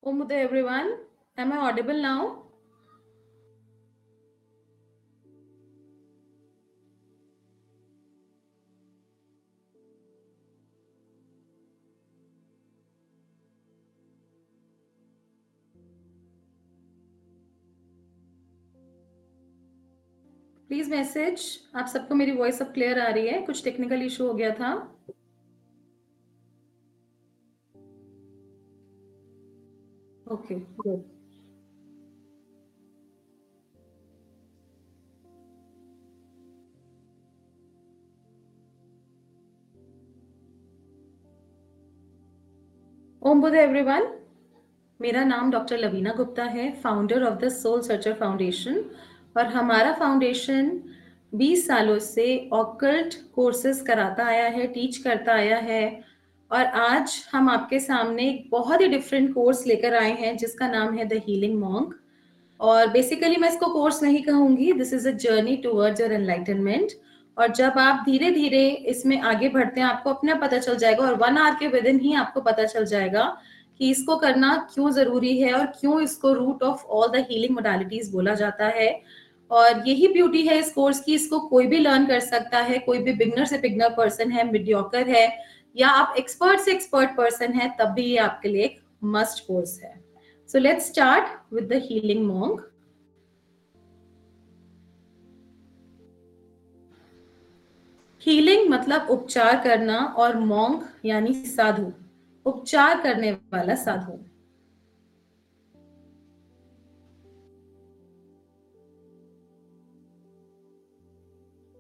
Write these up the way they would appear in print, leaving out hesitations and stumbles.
Om everyone. Am I audible now? Please message. आप सबको मेरी वॉइस अब क्लियर आ रही है? कुछ टेक्निकल इशू हो गया था। Okay good. Om Buddh everyone. मेरा नाम डॉक्टर लवीना गुप्ता है, founder of the soul searcher foundation. और हमारा फाउंडेशन 20 सालों से ऑकल्ट कोर्सेज कराता आया है, टीच करता आया है। और आज हम आपके सामने एक बहुत ही डिफरेंट कोर्स लेकर आए हैं जिसका नाम है द हीलिंग मॉन्क। और बेसिकली मैं इसको कोर्स नहीं कहूंगी, this is a journey towards your enlightenment. और जब आप धीरे धीरे इसमें आगे बढ़ते हैं आपको अपना पता चल जाएगा, और 1 आवर के विद इन ही आपको पता चल जाएगा कि इसको करना क्यों जरूरी है और क्यों इसको root of all the healing modalities बोला जाता है। और यही ब्यूटी है इस कोर्स की, इसको कोई भी लर्न कर सकता है, कोई भी बिगनर से बिगनर पर्सन है, मीडियोकर है, या आप एक्सपर्ट से एक्सपर्ट पर्सन है, तब भी ये आपके लिए एक मस्ट कोर्स है। So let's start with the healing monk. Healing मतलब उपचार करना, और मॉन्क यानी साधु, उपचार करने वाला साधु।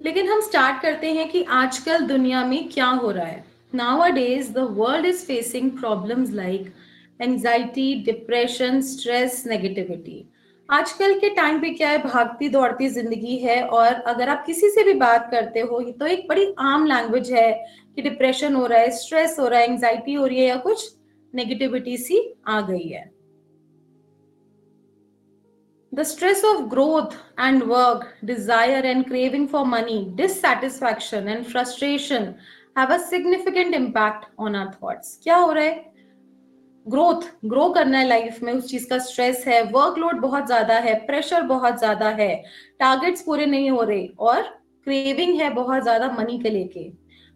लेकिन हम स्टार्ट करते हैं कि आजकल दुनिया में क्या हो रहा है। Nowadays the world is facing problems like anxiety, depression, stress, negativity. आजकल के टाइम पे क्या है, भागती दौड़ती जिंदगी है, और अगर आप किसी से भी बात करते हो तो एक बड़ी आम लैंग्वेज है कि डिप्रेशन हो रहा है, स्ट्रेस हो रहा है, एंजाइटी हो रही है, या कुछ नेगेटिविटी सी आ गई है। The stress of growth and work, desire and craving for money, dissatisfaction and frustration have a significant impact on our thoughts. क्या हो रहा है? ग्रो करना है लाइफ में, उस चीज का स्ट्रेस है, वर्कलोड बहुत ज्यादा है, प्रेशर बहुत ज्यादा है, टारगेट्स पूरे नहीं हो रहे, और क्रेविंग है बहुत ज्यादा मनी के लेके।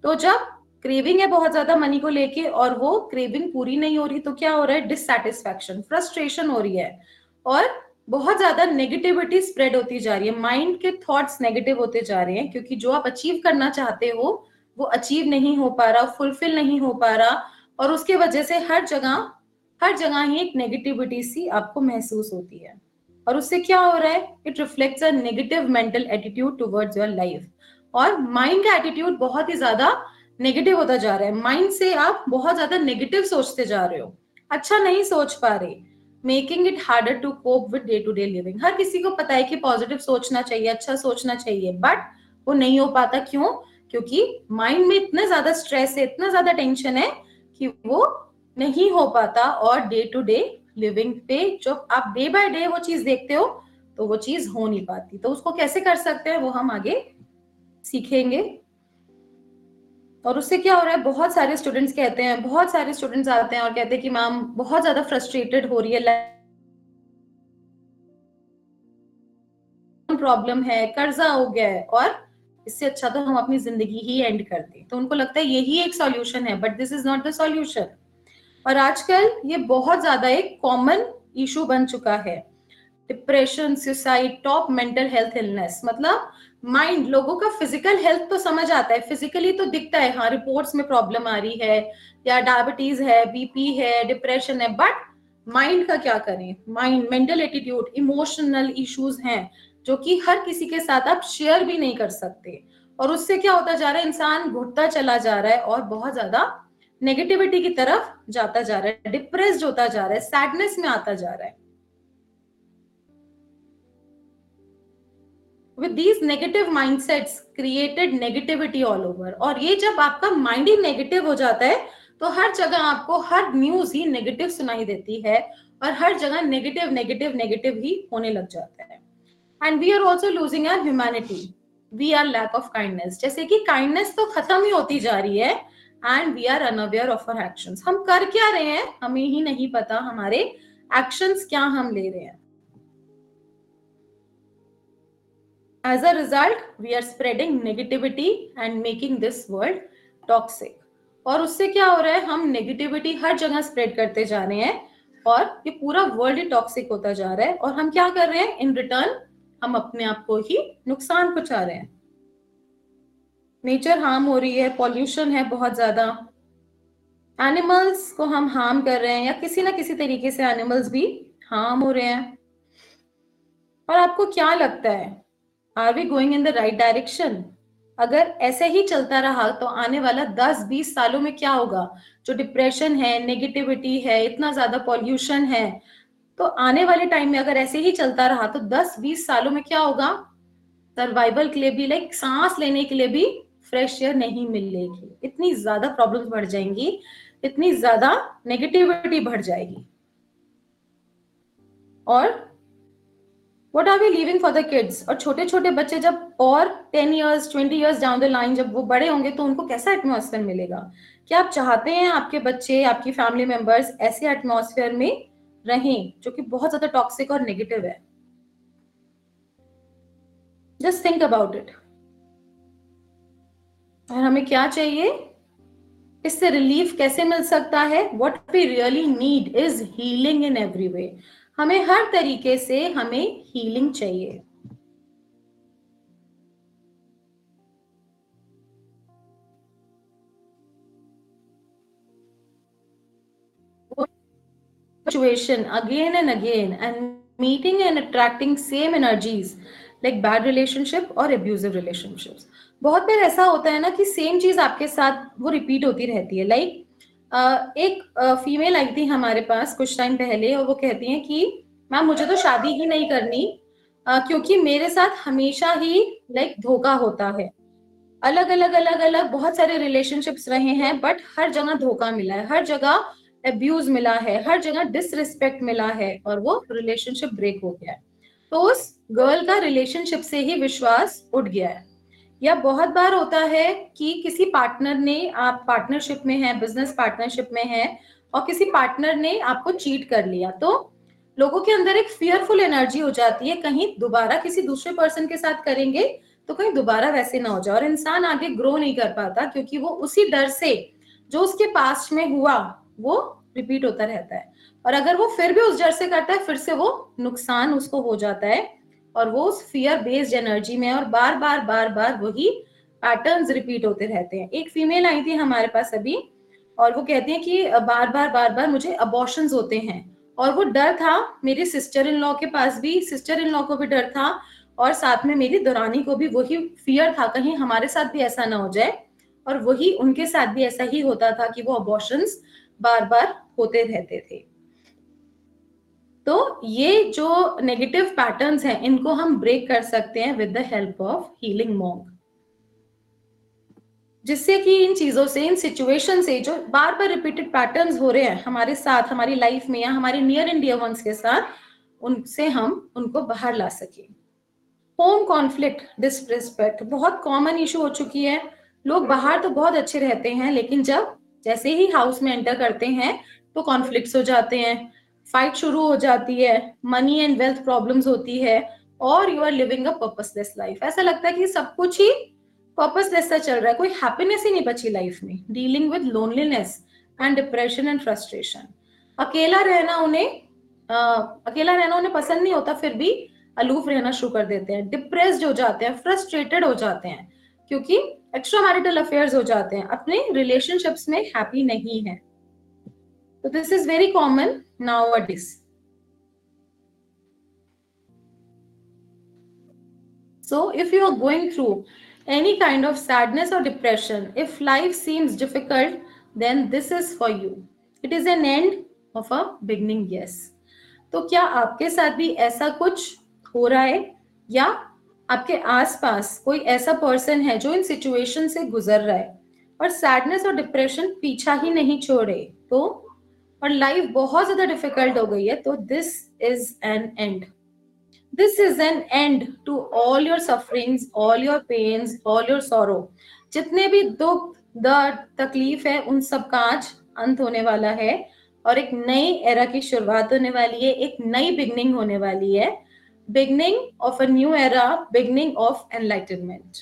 तो जब क्रेविंग है बहुत ज्यादा मनी को लेके और वो क्रेविंग पूरी नहीं हो रही, तो क्या हो रहा है? डिससैटिस्फैक्शन, फ्रस्ट्रेशन हो रही है, और बहुत ज्यादा नेगेटिविटी स्प्रेड होती जा रही है। माइंड के थॉट्स नेगेटिव होते जा रहे हैं, क्योंकि जो आप अचीव करना चाहते हो वो अचीव नहीं हो पा रहा, फुलफिल नहीं हो पा रहा, और उसके वजह से हर जगह ही एक नेगेटिविटी सी आपको महसूस होती है। और उससे क्या हो रहा है? It reflects a negative mental attitude towards your life. और माइंड का एटीट्यूड बहुत ही ज्यादा नेगेटिव होता जा रहा है। माइंड से आप बहुत ज्यादा नेगेटिव सोचते जा रहे हो, अच्छा नहीं सोच पा रहे, making it harder to cope with day to day living. हर किसी को पता है कि पॉजिटिव सोचना चाहिए, अच्छा सोचना चाहिए, बट वो नहीं हो पाता। क्यों? क्योंकि माइंड में इतना ज्यादा स्ट्रेस है, इतना ज्यादा टेंशन है कि वो नहीं हो पाता। और डे टू डे लिविंग पे जब आप डे बाय डे वो चीज देखते हो तो वो चीज हो नहीं पाती। तो उसको कैसे कर सकते हैं वो हम आगे सीखेंगे। और उससे क्या हो रहा है, बहुत सारे स्टूडेंट्स कहते हैं, बहुत सारे स्टूडेंट्स आते हैं और कहते हैं कि मैम बहुत ज्यादा फ्रस्ट्रेटेड हो रही है, प्रॉब्लम है, कर्जा हो गया है, और इससे अच्छा तो हम अपनी जिंदगी ही एंड कर दें। तो उनको लगता है यही एक सॉल्यूशन है, but this is not the solution. और आजकल ये बहुत ज्यादा एक कॉमन इशू बन चुका है। Depression, suicide, top mental health illness. मतलब माइंड, लोगों का फिजिकल हेल्थ तो समझ आता है, फिजिकली तो दिखता है, हाँ रिपोर्ट्स में प्रॉब्लम आ रही है, या डायबिटीज है, बीपी है, डिप्रेशन है, बट माइंड का क्या करें? Mind, mental attitude, emotional issues हैं जो कि हर किसी के साथ आप शेयर भी नहीं कर सकते। और उससे क्या होता जा रहा है, इंसान घुटता चला जा रहा है और बहुत ज्यादा नेगेटिविटी की तरफ जाता जा रहा है, डिप्रेस्ड होता जा रहा है, सैडनेस में आता जा रहा है। With these negative mindsets created negativity all over. और ये जब आपका माइंड ही नेगेटिव हो जाता है तो हर जगह आपको हर न्यूज ही नेगेटिव सुनाई देती है, और हर जगह नेगेटिव नेगेटिव नेगेटिव ही होने लग जाता है। And we are also losing our humanity, we are lack of kindness. जैसे कि काइंडनेस तो खत्म ही होती जा रही है, and we are unaware of our actions. हम कर क्या रहे हैं हमें ही नहीं पता, हमारे एक्शंस क्या हम ले रहे हैं. As a result, we are spreading negativity and making this world toxic. और उससे क्या हो रहा है, हम नेगेटिविटी हर जगह स्प्रेड करते जा रहे हैं और ये पूरा वर्ल्ड ही टॉक्सिक होता जा रहा है. और हम क्या कर रहे हैं, इन रिटर्न हम अपने आप को ही नुकसान पहुंचा रहे हैं. नेचर हार्म हो रही है, पॉल्यूशन है बहुत ज्यादा, एनिमल्स को हम हार्म कर रहे हैं या किसी ना किसी तरीके से एनिमल्स भी हार्म हो रहे हैं. और आपको क्या लगता है, are we going in the right direction? अगर ऐसे ही चलता रहा तो आने वाला 10-20 सालों में क्या होगा? जो डिप्रेशन है, नेगेटिविटी है, इतना ज्यादा पॉल्यूशन है, तो आने वाले टाइम में अगर ऐसे ही चलता रहा तो 10-20 सालों में क्या होगा? सर्वाइवल के लिए भी, लाइक सांस लेने के लिए भी फ्रेश एयर नहीं मिलेगी. इतनी ज्यादा प्रॉब्लम्स बढ़ जाएंगी, इतनी ज्यादा नेगेटिविटी बढ़ जाएगी. और what are we leaving for the kids? और छोटे छोटे बच्चे जब और 10 years 20 years down the line जब वो बड़े होंगे तो उनको कैसा एटमॉस्फेयर मिलेगा? क्या आप चाहते हैं आपके बच्चे, आपकी फैमिली मेंबर्स ऐसे एटमॉस्फेयर में रहें जो कि बहुत ज्यादा टॉक्सिक और नेगेटिव है? Just think about it. और हमें क्या चाहिए, इससे रिलीफ कैसे मिल सकता है? What we really need is healing in every way. हमें हर तरीके से हमें हीलिंग चाहिए. Situation again and again and meeting and attracting same energies like bad relationship और abusive relationships. बहुत बार ऐसा होता है ना कि सेम चीज आपके साथ वो रिपीट होती रहती है. लाइक एक फीमेल आई थी हमारे पास कुछ टाइम पहले और वो कहती हैं कि मैम मुझे तो शादी ही नहीं करनी क्योंकि मेरे साथ हमेशा ही लाइक धोखा होता है. अलग अलग अलग अलग बहुत सारे रिलेशनशिप्स रहे हैं बट हर जगह धोखा मिला है, हर जगह अब्यूज मिला है, हर जगह डिसरिस्पेक्ट मिला है और वो रिलेशनशिप ब्रेक हो गया है. तो उस गर्ल का रिलेशनशिप से ही विश्वास उठ गया है. या बहुत बार होता है कि किसी पार्टनर ने, आप पार्टनरशिप में है, बिजनेस पार्टनरशिप में है और किसी पार्टनर ने आपको चीट कर लिया, तो लोगों के अंदर एक फियरफुल एनर्जी हो जाती है, कहीं दोबारा किसी दूसरे पर्सन के साथ करेंगे तो कहीं दोबारा वैसे ना हो जाए. और इंसान आगे ग्रो नहीं कर पाता क्योंकि वो उसी डर से जो उसके पास्ट में हुआ वो रिपीट होता रहता है. और अगर वो फिर भी उस डर से करता है फिर से वो नुकसान उसको हो जाता है और वो उस फियर बेस्ड एनर्जी में और बार बार वही पैटर्न्स रिपीट होते रहते हैं. एक फीमेल आई थी हमारे पास अभी और वो कहती है कि बार बार मुझे अबॉर्शंस होते हैं और वो डर था मेरी सिस्टर इन लॉ के पास भी, सिस्टर इन लॉ को भी डर था और साथ में मेरी दुरानी को भी वही फियर था कहीं हमारे साथ भी ऐसा ना हो जाए. और वही उनके साथ भी ऐसा ही होता था कि वो अबॉर्शंस बार बार होते रहते थे. तो ये जो नेगेटिव पैटर्न्स हैं इनको हम ब्रेक कर सकते हैं with the help of healing monk, जिससे कि इन चीजों से, इन सिचुएशन से जो बार बार रिपीटेड पैटर्न्स हो रहे हैं हमारे साथ, हमारी लाइफ में या हमारे नियर एंड डियर वंस के साथ, उनसे हम उनको बाहर ला सकें. होम कॉन्फ्लिक्ट, डिसरिस्पेक्ट बहुत कॉमन इशू हो चुकी है. लोग बाहर तो बहुत अच्छे रहते हैं लेकिन जब जैसे ही हाउस में एंटर करते हैं तो कॉन्फ्लिक्ट्स हो जाते हैं, फाइट शुरू हो जाती है, मनी एंड वेल्थ प्रॉब्लम्स होती है और you are living a purposeless life. ऐसा लगता है कि सब कुछ ही पर्पसलेस सा चल रहा है, कोई हैप्पीनेस ही नहीं बची लाइफ में. Dealing with loneliness and depression and frustration. अकेला रहना उन्हें पसंद नहीं होता फिर भी अलूफ रहना शुरू कर देते हैं, डिप्रेस्ड हो जाते हैं, फ्रस्ट्रेटेड हो जाते हैं क्योंकि एक्स्ट्रा मैरिटल अफेयर्स हो जाते हैं, अपने रिलेशनशिप्स में हैप्पी नहीं है. तो this is very common nowadays. So if you are going through any kind of sadness or depression, if life seems difficult, then this is for you. It is an end of a beginning, yes. तो क्या आपके साथ भी ऐसा कुछ हो रहा है या आपके आसपास कोई ऐसा पर्सन है जो इन सिचुएशन से गुजर रहा है और सैडनेस और डिप्रेशन पीछा ही नहीं छोड़े तो, और लाइफ बहुत ज्यादा डिफिकल्ट हो गई है, तो this is an and. This is an end to all your sufferings, all your pains, all your sorrow. जितने भी दुख, दर्द, तकलीफ है उन सब का आज अंत होने वाला है और एक नई एरा की शुरुआत होने वाली है, एक नई बिगनिंग होने वाली है, beginning of a new era, beginning of enlightenment.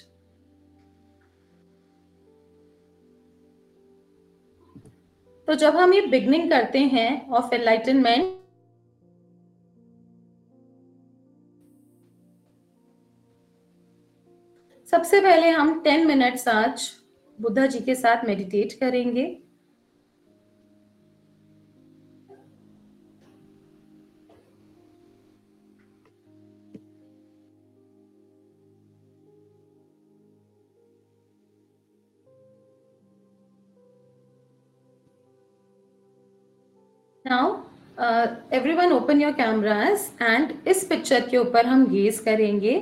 तो जब हम ये बिगनिंग करते हैं ऑफ एनलाइटनमेंट, सबसे पहले हम 10 मिनट्स आज बुद्धा जी के साथ मेडिटेट करेंगे। Now everyone open your cameras and इस पिक्चर के ऊपर हम गेज करेंगे।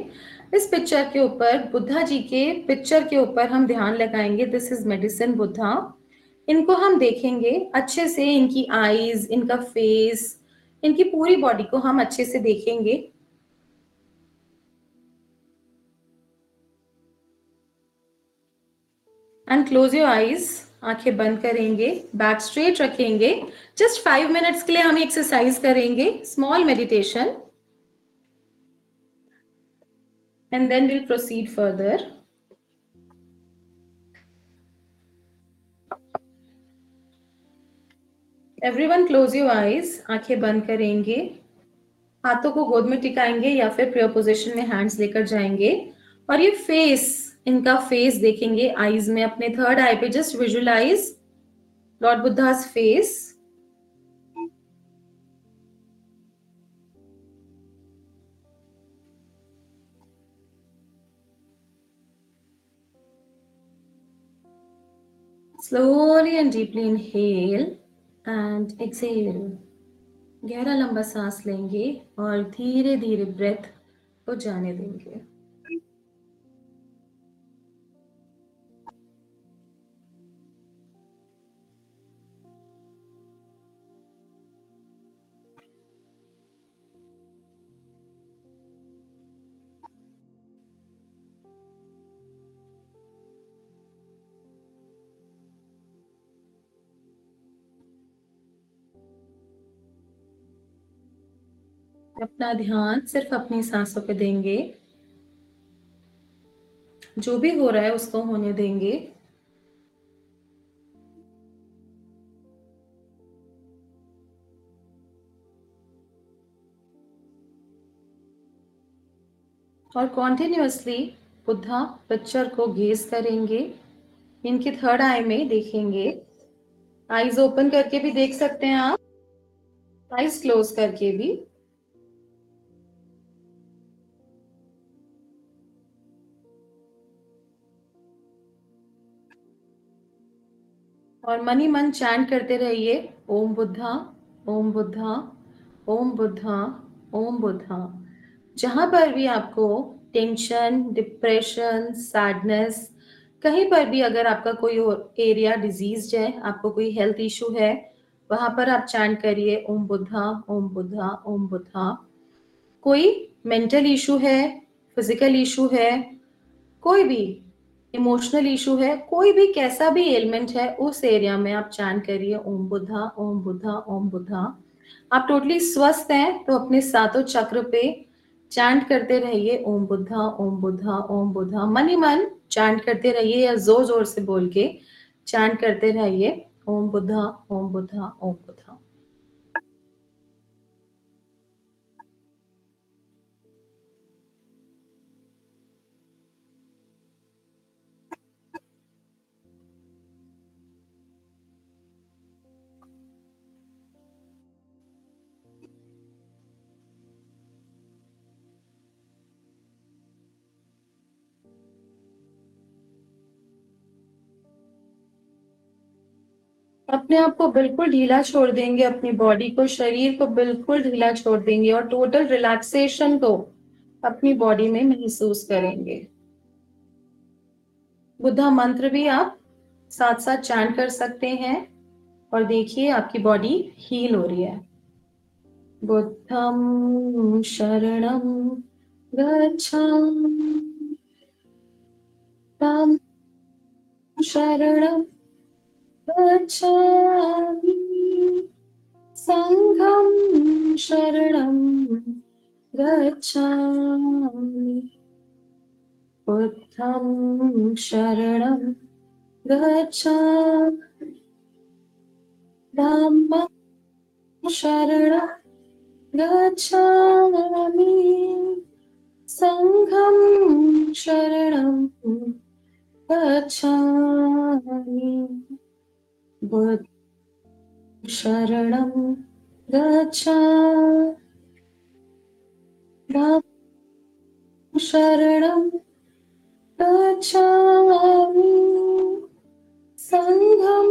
इस पिक्चर के ऊपर बुद्धा जी के पिक्चर के ऊपर हम ध्यान लगाएंगे। This is medicine Buddha. इनको हम देखेंगे अच्छे से, इनकी आईज, इनका फेस, इनकी पूरी बॉडी को हम अच्छे से देखेंगे। एंड क्लोज योर आईज, आंखें बंद करेंगे, बैक स्ट्रेट रखेंगे। जस्ट 5 मिनट्स के लिए हम एक्सरसाइज करेंगे, small meditation, and then will proceed further. Everyone close your eyes, आंखें बंद करेंगे, हाथों को गोद में टिकाएंगे या फिर प्रेयर पोजीशन में हैंड्स लेकर जाएंगे, और ये फेस, इनका फेस देखेंगे आईज में। अपने थर्ड आई पे just visualize lord Buddha's face. Slowly and deeply inhale and exhale. गहरा लंबा सांस लेंगे और धीरे धीरे ब्रेथ को जाने देंगे। अपना ध्यान सिर्फ अपनी सांसों पे देंगे, जो भी हो रहा है उसको होने देंगे। और कॉन्टिन्यूअसली बुद्धा पिक्चर को गेज करेंगे, इनकी थर्ड आई में देखेंगे। आईज ओपन करके भी देख सकते हैं आप, आईज क्लोज करके भी। और मन ही मन चैंट करते रहिए, ओम बुद्धा, ओम बुद्धा, ओम बुद्धा, ओम बुद्धा। जहां पर भी आपको टेंशन, डिप्रेशन, सैडनेस, कहीं पर भी अगर आपका कोई एरिया डिजीज है, आपको कोई हेल्थ इशू है, वहां पर आप चैंट करिए ओम बुद्धा, ओम बुद्धा, ओम बुद्धा। कोई मेंटल इशू है, फिजिकल इशू है, कोई भी इमोशनल इशू है, कोई भी कैसा भी एलिमेंट है, उस एरिया में आप चैंट करिए ओम बुद्धा, ओम बुद्धा, ओम बुद्धा। आप टोटली स्वस्थ हैं तो अपने सातों चक्र पे चैंट करते रहिए ओम बुद्धा, ओम बुद्धा, ओम बुद्धा। मन ही मन चैंट करते रहिए या जोर जोर से बोल के चैंट करते रहिए ओम बुद्धा, ओम बुद्धा, ओम बुद्धा। अपने आप को बिल्कुल ढीला छोड़ देंगे, अपनी बॉडी को, शरीर को बिल्कुल ढीला छोड़ देंगे और टोटल रिलैक्सेशन को अपनी बॉडी में महसूस करेंगे। बुद्धा मंत्र भी आप साथ साथ चैंट कर सकते हैं और देखिए आपकी बॉडी हील हो रही है। बुद्धं शरणं गच्छामि, धम्मं शरणं गच्छामि, संघं शरणं गच्छामि बुद्धं शरणं गच्छामि धम्मं शरणं गच्छामि संघं शरणं गच्छामि बुद्धं शरणं गच्छामि धम्मं शरणं गच्छामि संघं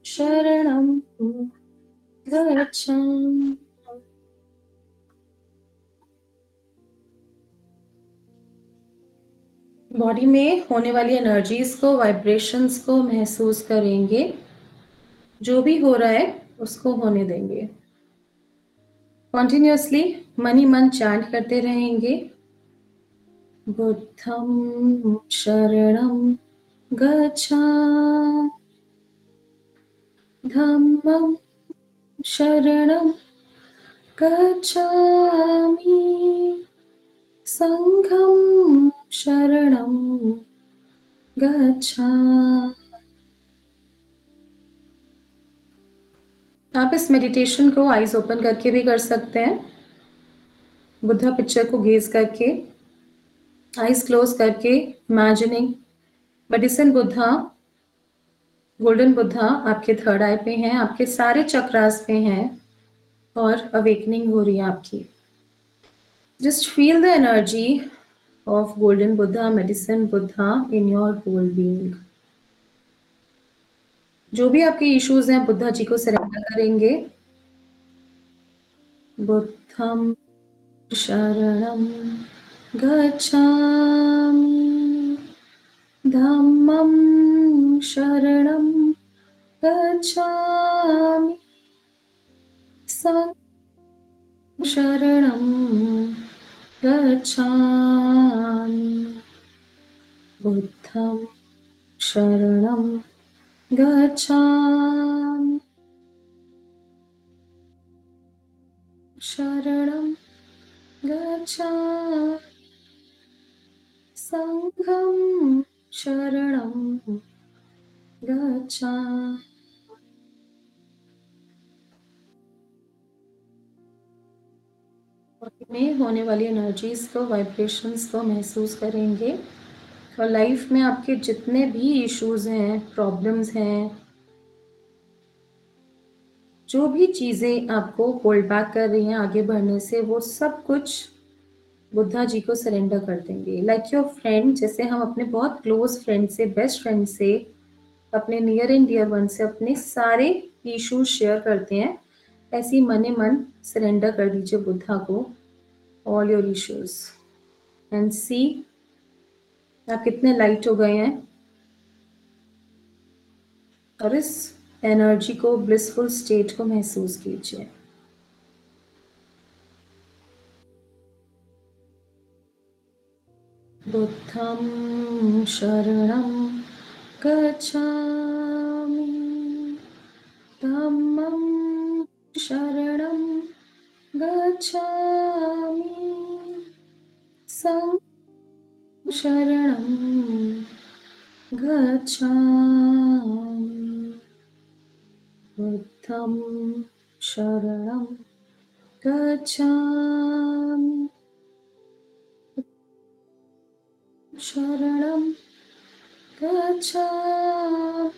शरणं गच्छामि। बॉडी में होने वाली एनर्जीज को, वाइब्रेशंस को महसूस करेंगे। जो भी हो रहा है उसको होने देंगे। कॉन्टिन्यूअसली मन ही मन चैंट करते रहेंगे। बुद्धं शरणं गच्छामि धम्मं शरणं गच्छामि संघं शरणं गच्छामि। आप इस मेडिटेशन को आईज ओपन करके भी कर सकते हैं। बुद्धा पिक्चर को गेज करके, आईज क्लोज करके, imagining medicine Buddha, golden Buddha आपके थर्ड आई पे हैं, आपके सारे चक्रास पे हैं और अवेकनिंग हो रही है आपकी। Just feel the energy of golden Buddha, medicine Buddha in your whole being. जो भी आपके इश्यूज हैं बुद्धा जी को सरेंडर करेंगे। बुद्धं शरणं गच्छामि धम्मं शरणं गच्छामि संघं शरणं गच्छामि बुद्धं शरणं गच्छामि शरणं गच्छामि संघं शरणं गच्छामि। में होने वाली एनर्जीज को, वाइब्रेशंस को महसूस करेंगे और लाइफ में आपके जितने भी इश्यूज हैं, प्रॉब्लम्स हैं, जो भी चीज़ें आपको होल्ड बैक कर रही हैं आगे बढ़ने से, वो सब कुछ बुद्धा जी को सरेंडर कर देंगे। लाइक योर फ्रेंड, जैसे हम अपने बहुत क्लोज फ्रेंड से, बेस्ट फ्रेंड से, अपने नियर एंड डियर वन से अपने सारे इश्यूज शेयर करते हैं, ऐसे ही मन ही मन सरेंडर कर दीजिए बुद्धा को ऑल योर इश्यूज एंड सी आप कितने लाइट हो गए हैं। और इस एनर्जी को, ब्लिसफुल स्टेट को महसूस कीजिए। बुद्धं शरणं गच्छामि धम्मं शरणं गच्छामि संघं शरणं गच्छामि बुद्धं शरणं गच्छामि शरणं गच्छामि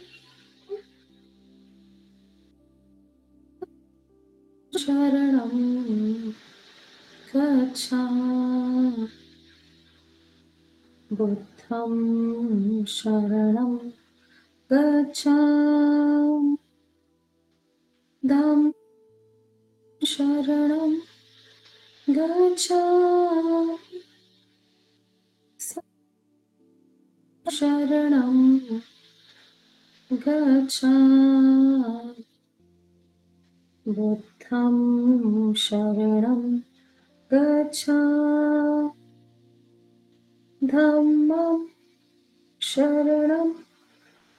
शरणं गच्छामि बुद्धं शरणं गच्छामि धम्मं शरणं गच्छामि संघं शरणं गच्छामि बुद्धं शरणं गच्छामि धम्मं शरणं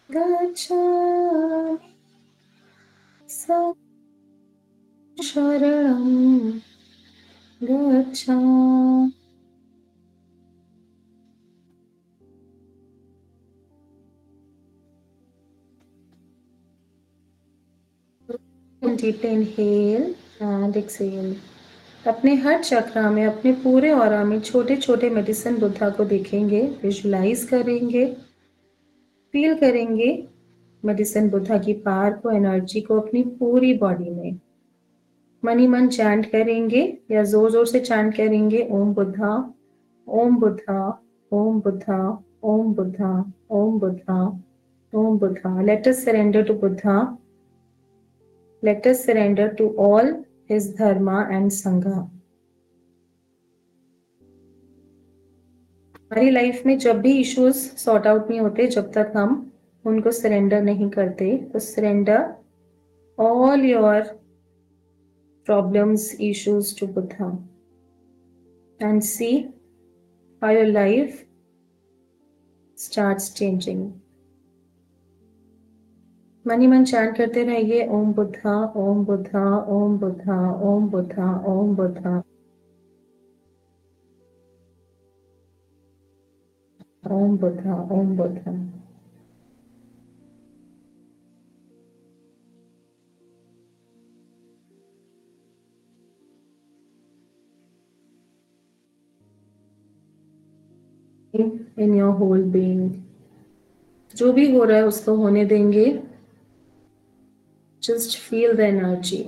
गच्छामि संघं शरणं गच्छामि। Deeply inhale and exhale. अपने हर चक्रा में, अपने पूरे ऑरा में छोटे छोटे मेडिसिन बुद्धा को देखेंगे, विजुलाइज करेंगे, फील करेंगे मेडिसिन बुद्धा की पावर को, एनर्जी को अपनी पूरी बॉडी में। मन ही मन चैंट करेंगे या जोर जोर से चैंट करेंगे, Om Buddha, Om Buddha, Om Buddha, Om Buddha, Om Buddha, Om Buddha. Let us surrender to Buddha. Let us surrender to all his dharma and sangha. हमारी लाइफ में जब भी इश्यूज सॉर्ट आउट नहीं होते, जब तक हम उनको सरेंडर नहीं करते, तो surrender all your problems, issues to Buddha and see how your life starts changing. Money मन चैंट करते रहिए, ओम Buddha, Om Buddha, Om Buddha, Om Buddha, Om Buddha, Om Buddha, Om Buddha. In your whole being, जो भी हो रहा है उसको होने देंगे. Just feel the energy.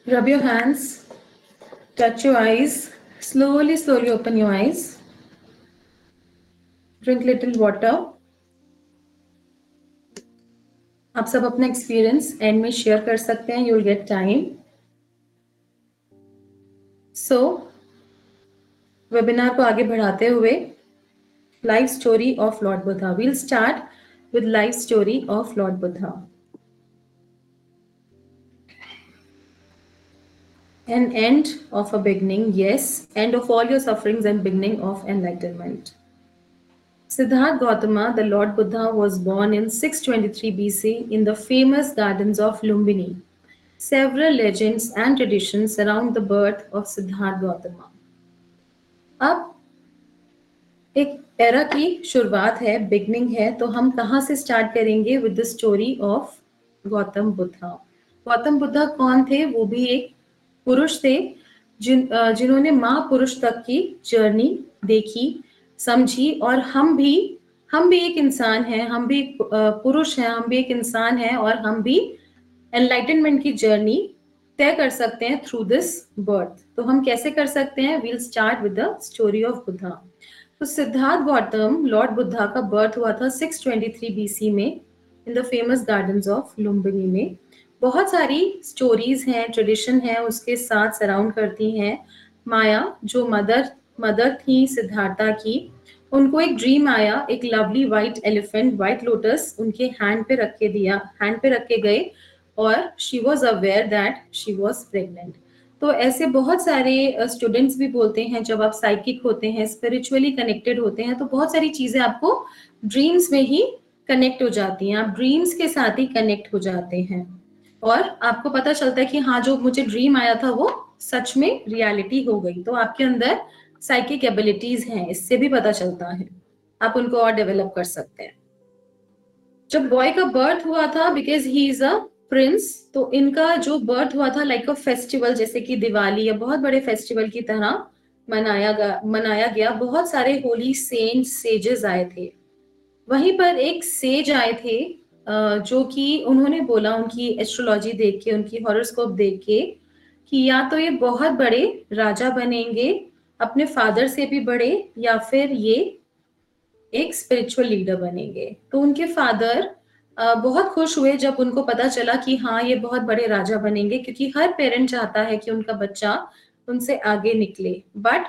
Rub your hands, touch your eyes, slowly, slowly open your eyes. Drink little water. आप सब अपना एक्सपीरियंस एंड में शेयर कर सकते हैं, you'll get time. So, webinar को आगे बढ़ाते हुए, life story of Lord Buddha. We'll start with life story of Lord Buddha. An end of a beginning, yes, end of all your sufferings and beginning of enlightenment. Siddhartha Gautama, the Lord Buddha, was born in 623 BC in the famous gardens of Lumbini. Several legends and traditions surround the birth of Siddhartha Gautama. अब एक era की शुरुआत है, beginning है, तो हम कहाँ से स्टार्ट करेंगे? With the story of Gautam Buddha. Gautam Buddha कौन थे? वो भी एक पुरुष थे जिन्होंने महापुरुष तक की जर्नी देखी, समझी. और हम भी एक इंसान हैं, हम भी पुरुष हैं, हम भी एक इंसान हैं, और हम भी एनलाइटनमेंट की जर्नी तय कर सकते हैं थ्रू दिस बर्थ. तो हम कैसे कर सकते हैं? We'll start with the story of Buddha. तो सिद्धार्थ गौतम, लॉर्ड बुद्धा का बर्थ हुआ था 623 बीसी में in the famous gardens of Lumbini में. बहुत सारी स्टोरीज हैं, ट्रेडिशन है, उसके साथ सराउंड करती हैं. माया जो मदर थी सिद्धार्था की, उनको एक ड्रीम आया, एक lovely white elephant, white lotus उनके हैंड पे रख के गए, और she was aware that she was pregnant. तो ऐसे बहुत सारे स्टूडेंट्स भी बोलते हैं, जब आप साइकिक होते हैं, स्पिरिचुअली कनेक्टेड होते हैं, तो बहुत सारी चीजें आपको ड्रीम्स में ही कनेक्ट हो जाती हैं, आप ड्रीम्स के साथ ही कनेक्ट हो जाते हैं, और आपको पता चलता है कि हाँ, जो मुझे ड्रीम आया था वो सच में रियलिटी हो गई. तो आपके अंदर साइकिक एबिलिटीज हैं, इससे भी पता चलता है, आप उनको और डेवलप कर सकते हैं. जब बॉय का बर्थ हुआ था, because he is a prince, तो इनका जो बर्थ हुआ था लाइक अ फेस्टिवल, जैसे कि दिवाली या बहुत बड़े फेस्टिवल की तरह मनाया गया। बहुत सारे होली सेंट्स सेजेस आए थे। वहीं पर एक सेज आए थे, जो कि उन्होंने बोला उनकी एस्ट्रोलॉजी देख के, उनकी हॉरोस्कोप देख के, कि या तो ये बहुत बड़े राजा बनेंगे, अपने फादर से भी बड़े, या फिर ये एक स्पिरिचुअल लीडर बनेंगे। तो उनके फादर बहुत खुश हुए जब उनको पता चला कि हाँ, ये बहुत बड़े राजा बनेंगे, क्योंकि हर पेरेंट चाहता है कि उनका बच्चा उनसे आगे निकले। बट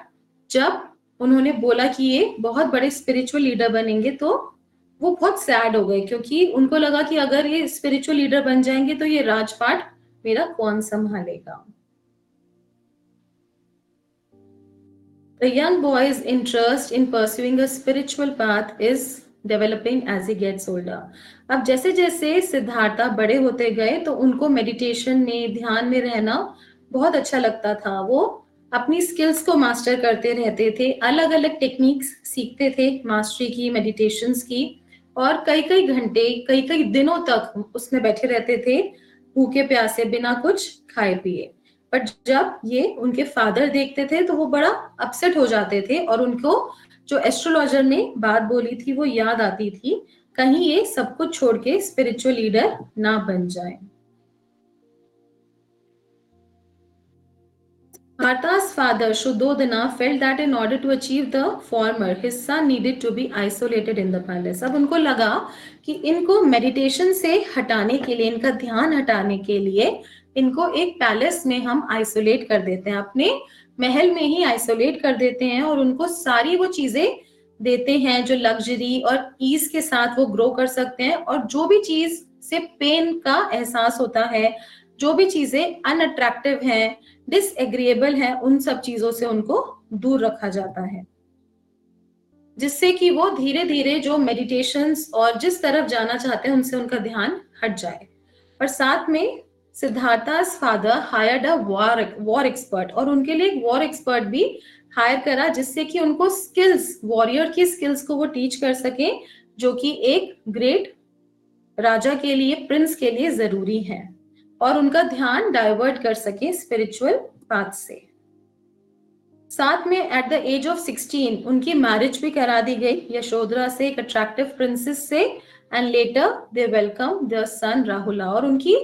जब उन्होंने बोला कि ये बहुत बड़े स्पिरिचुअल लीडर बनेंगे, तो वो बहुत सैड हो गए, क्योंकि उनको लगा कि अगर ये स्पिरिचुअल लीडर बन जाएंगे तो ये राजपाट मेरा कौन संभालेगा। The young boy's interest in pursuing a spiritual path is developing as he gets older. अब जैसे जैसे सिद्धार्था बड़े होते गए तो उनको मेडिटेशन में, ध्यान में रहना बहुत अच्छा लगता था। वो अपनी स्किल्स को मास्टर करते रहते थे, अलग अलग टेक्निक्स सीखते थे मास्टरी की, मेडिटेशंस की, और कई कई घंटे, कई कई दिनों तक उसमें बैठे रहते थे, भूखे प्यासे, बिना कुछ खाए पिए। बट जब ये उनके फादर देखते थे तो वो बड़ा अपसेट हो जाते थे, और उनको जो एस्ट्रोलॉजर ने बात बोली थी वो याद आती थी, कहीं ये सब कुछ छोड़ के स्पिरिचुअल लीडर ना बन जाए। Partha's father, Shuddhodana, felt that in order to achieve the former, his son needed to be isolated in the palace. अब उनको लगा कि इनको मेडिटेशन से हटाने के लिए, इनका ध्यान हटाने के लिए, इनको एक पैलेस में हम आइसोलेट कर देते हैं, अपने महल में ही आइसोलेट कर देते हैं, और उनको सारी वो चीजें देते हैं जो लग्जरी और ईज के साथ वो ग्रो कर सकते हैं, और जो भी चीज से पेन का एहसास होता है, जो भी चीजें अनअट्रैक्टिव हैं, डिसएग्रीएबल है, उन सब चीजों से उनको दूर रखा जाता है, जिससे कि वो धीरे धीरे जो मेडिटेशंस और जिस तरफ जाना चाहते हैं उनसे उनका ध्यान हट जाए। और साथ में Siddhartha's father hired a war expert, और उनके लिए एक वॉर एक्सपर्ट भी हायर करा, जिससे कि उनको स्किल्स, वॉरियर की स्किल्स को वो टीच कर सके, जो कि एक ग्रेट राजा के लिए, प्रिंस के लिए जरूरी है, और उनका ध्यान डाइवर्ट कर सके स्पिरिचुअल पाथ से। साथ में एट द एज ऑफ 16 उनकी मैरिज भी करा दी गई यशोधरा से, एक अट्रैक्टिव प्रिंसेस से, and later they welcome their son Rahula. और उनकी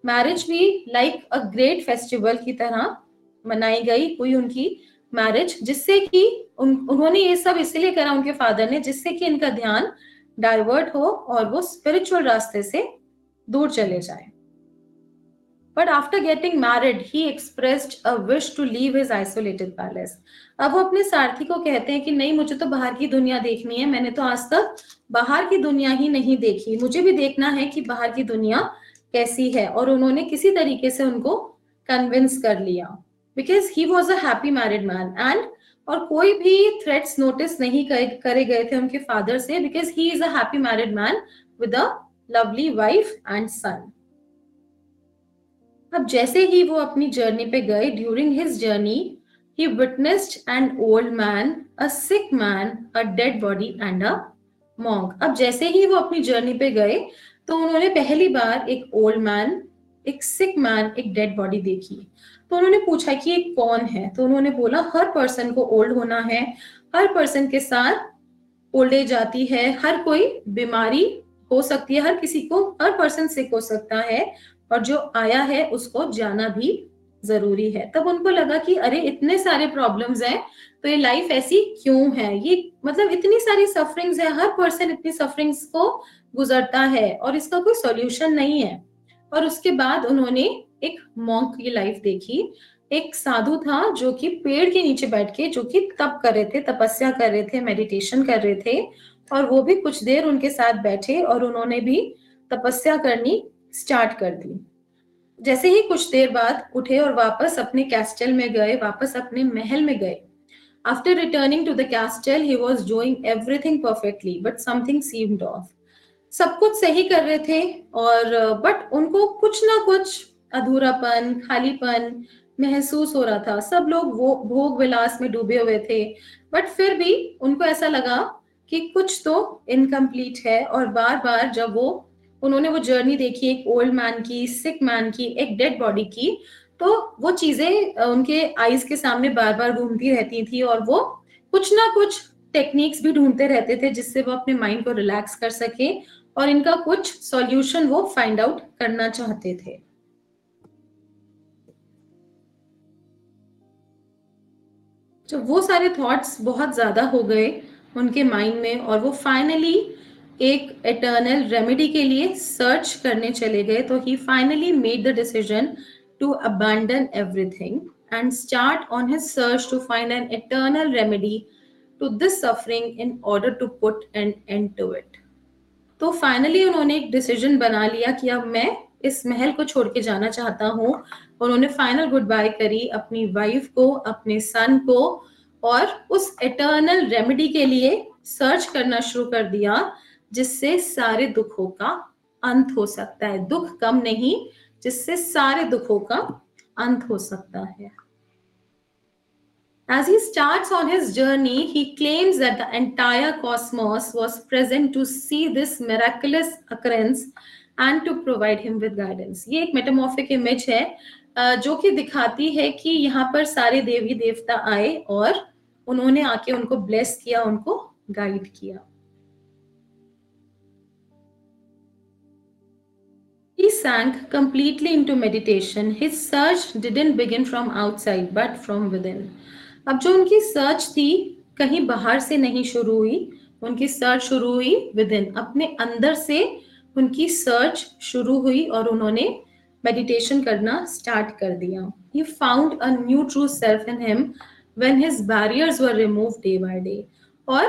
मैरिज भी लाइक अ ग्रेट फेस्टिवल की तरह मनाई गई, हुई उनकी मैरिज, जिससे कि उन्होंने ये सब इसलिए करा उनके फादर ने, जिससे कि इनका ध्यान डाइवर्ट हो और वो स्पिरिचुअल रास्ते से दूर चले जाए। But after getting married, he expressed a wish to leave his isolated palace. अब वो अपने सारथी को कहते हैं कि नहीं, मुझे तो बाहर की दुनिया देखनी है, मैंने तो आज तक बाहर की दुनिया ही नहीं देखी, मुझे भी देखना है कि बाहर की दुनिया कैसी है। और उन्होंने किसी तरीके से उनको कन्विंस कर लिया, because he was a happy married man, and और कोई भी थ्रेट्स नोटिस नहीं करे गए थे उनके फादर से, because he is a happy married man with a lovely wife and son. अब जैसे ही वो अपनी जर्नी पे गए, during his journey he witnessed an old man, a sick man, a dead body and a monk. अब जैसे ही वो अपनी जर्नी पे गए तो उन्होंने पहली बार एक ओल्ड मैन, एक सिक मैन, एक डेड बॉडी देखी। तो उन्होंने पूछा कि ये कौन है, तो उन्होंने बोला हर पर्सन को ओल्ड होना है, हर पर्सन के साथ ओल्ड एज आती है, हर कोई बीमारी हो सकती है, हर किसी को, हर पर्सन सिक हो सकता है, और जो आया है उसको जाना भी जरूरी है। तब उनको लगा कि अरे इतने सारे प्रॉब्लम्स हैं, तो ये लाइफ ऐसी क्यों है, ये मतलब इतनी सारी सफरिंग्स है, हर पर्सन इतनी सफरिंग्स को गुजरता है और इसका कोई सॉल्यूशन नहीं है। और उसके बाद उन्होंने एक मॉन्क की लाइफ देखी। एक साधु था जो कि पेड़ के नीचे बैठ के, जो कि तप कर रहे थे, तपस्या कर रहे थे, मेडिटेशन कर रहे थे, और वो भी कुछ देर उनके साथ बैठे और उन्होंने भी तपस्या करनी स्टार्ट कर दी। जैसे ही कुछ देर बाद उठे और वापस अपने कैस्टल में गए, वापस अपने महल में गए। After returning to the castle he was doing everything perfectly, but something seemed off. सब कुछ सही कर रहे थे, और बट उनको कुछ ना कुछ अधूरापन, खालीपन महसूस हो रहा था। सब लोग वो भोग विलास में डूबे हुए थे, बट फिर भी उनको ऐसा लगा कि कुछ तो इनकम्प्लीट है। और बार बार जब वो उन्होंने वो जर्नी देखी एक ओल्ड मैन की, सिक मैन की, एक डेड बॉडी की। तो वो चीजें उनके आईज के सामने बार बार घूमती रहती थी और वो कुछ ना कुछ टेक्निक्स भी ढूंढते रहते थे जिससे वो अपने माइंड को रिलैक्स कर सके और इनका कुछ सॉल्यूशन वो फाइंड आउट करना चाहते थे। तो वो सारे थॉट्स बहुत ज्यादा हो गए उनके माइंड में और वो फाइनली एक एटर्नल रेमेडी के लिए सर्च करने चले गए। तो he finally made the decision to abandon everything and start on his search to find an eternal remedy to this suffering in order to put an end to it. तो finally उन्होंने एक decision बना लिया कि अब मैं इस महल को छोड़ के जाना चाहता हूँ। उन्होंने फाइनल गुड बाय करी अपनी वाइफ को, अपने सन को, और उस एटर्नल रेमेडी के लिए सर्च करना शुरू कर दिया जिससे सारे दुखों का अंत हो सकता है। दुख कम नहीं, जिससे सारे दुखों का अंत हो सकता है। As he starts on his journey, he claims that the entire cosmos was present to see this miraculous occurrence and to provide him with guidance. ये एक मेटामॉर्फिक इमेज है जो कि दिखाती है कि यहाँ पर सारे देवी देवता आए और उन्होंने आके उनको ब्लेस किया, उनको गाइड किया। He sank completely into meditation. His search didn't begin from outside but from within. अब जो उनकी सर्च थी कहीं बाहर से नहीं शुरू हुई, उनकी सर्च शुरू हुई विद इन, अपने अंदर से उनकी सर्च शुरू हुई और उन्होंने मेडिटेशन करना स्टार्ट कर दिया। He found a new true self in him when his barriers were removed day by day. और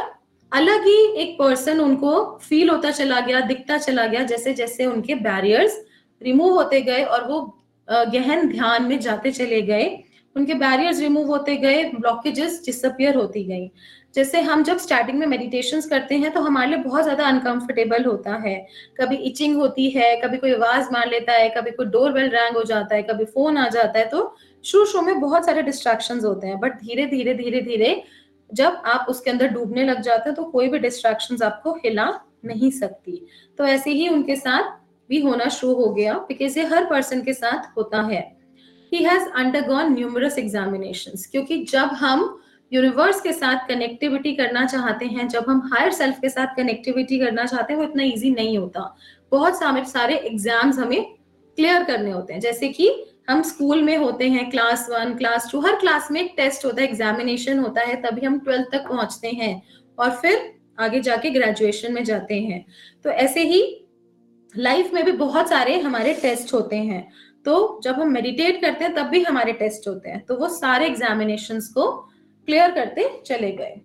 अलग ही एक पर्सन उनको फील होता चला गया, दिखता चला गया जैसे जैसे उनके बैरियर्स रिमूव होते गए और वो गहन ध्यान में जाते चले गए। उनके बैरियर्स रिमूव होते गए, ब्लॉकेजेस डिसअपियर होती गई। जैसे हम जब स्टार्टिंग में मेडिटेशंस करते हैं तो हमारे लिए बहुत ज्यादा अनकंफर्टेबल होता है, कभी इचिंग होती है, कभी कोई आवाज मार लेता है, कभी कोई डोरबेल रैंग हो जाता है, कभी फोन आ जाता है। तो शुरू शुरू में बहुत सारे डिस्ट्रैक्शंस होते हैं, बट धीरे धीरे धीरे धीरे जब आप उसके अंदर डूबने लग जाते हैं तो कोई भी डिस्ट्रैक्शंस आपको हिला नहीं सकती। तो ऐसे ही उनके साथ भी होना शुरू हो गया, बिकॉज ये हर पर्सन के साथ होता है। He has undergone numerous examinations, क्योंकि जब हम यूनिवर्स के साथ कनेक्टिविटी करना चाहते हैं, जब हम हायर सेल्फ के साथ कनेक्टिविटी करना चाहते हैं, वो इतना इजी नहीं होता। बहुत सारे एग्जाम्स हमें क्लियर करने होते हैं। जैसे कि हम स्कूल में होते हैं, क्लास 1, क्लास 2, हर क्लास में एक टेस्ट होता है, एग्जामिनेशन होता है, तभी हम 12th तक पहुंचते हैं और फिर आगे जाके ग्रेजुएशन में जाते हैं। तो ऐसे ही लाइफ में भी बहुत सारे हमारे टेस्ट होते हैं। तो जब हम मेडिटेट करते हैं तब भी हमारे टेस्ट होते हैं। तो वो सारे एग्जामिनेशंस को क्लियर करते चले गए।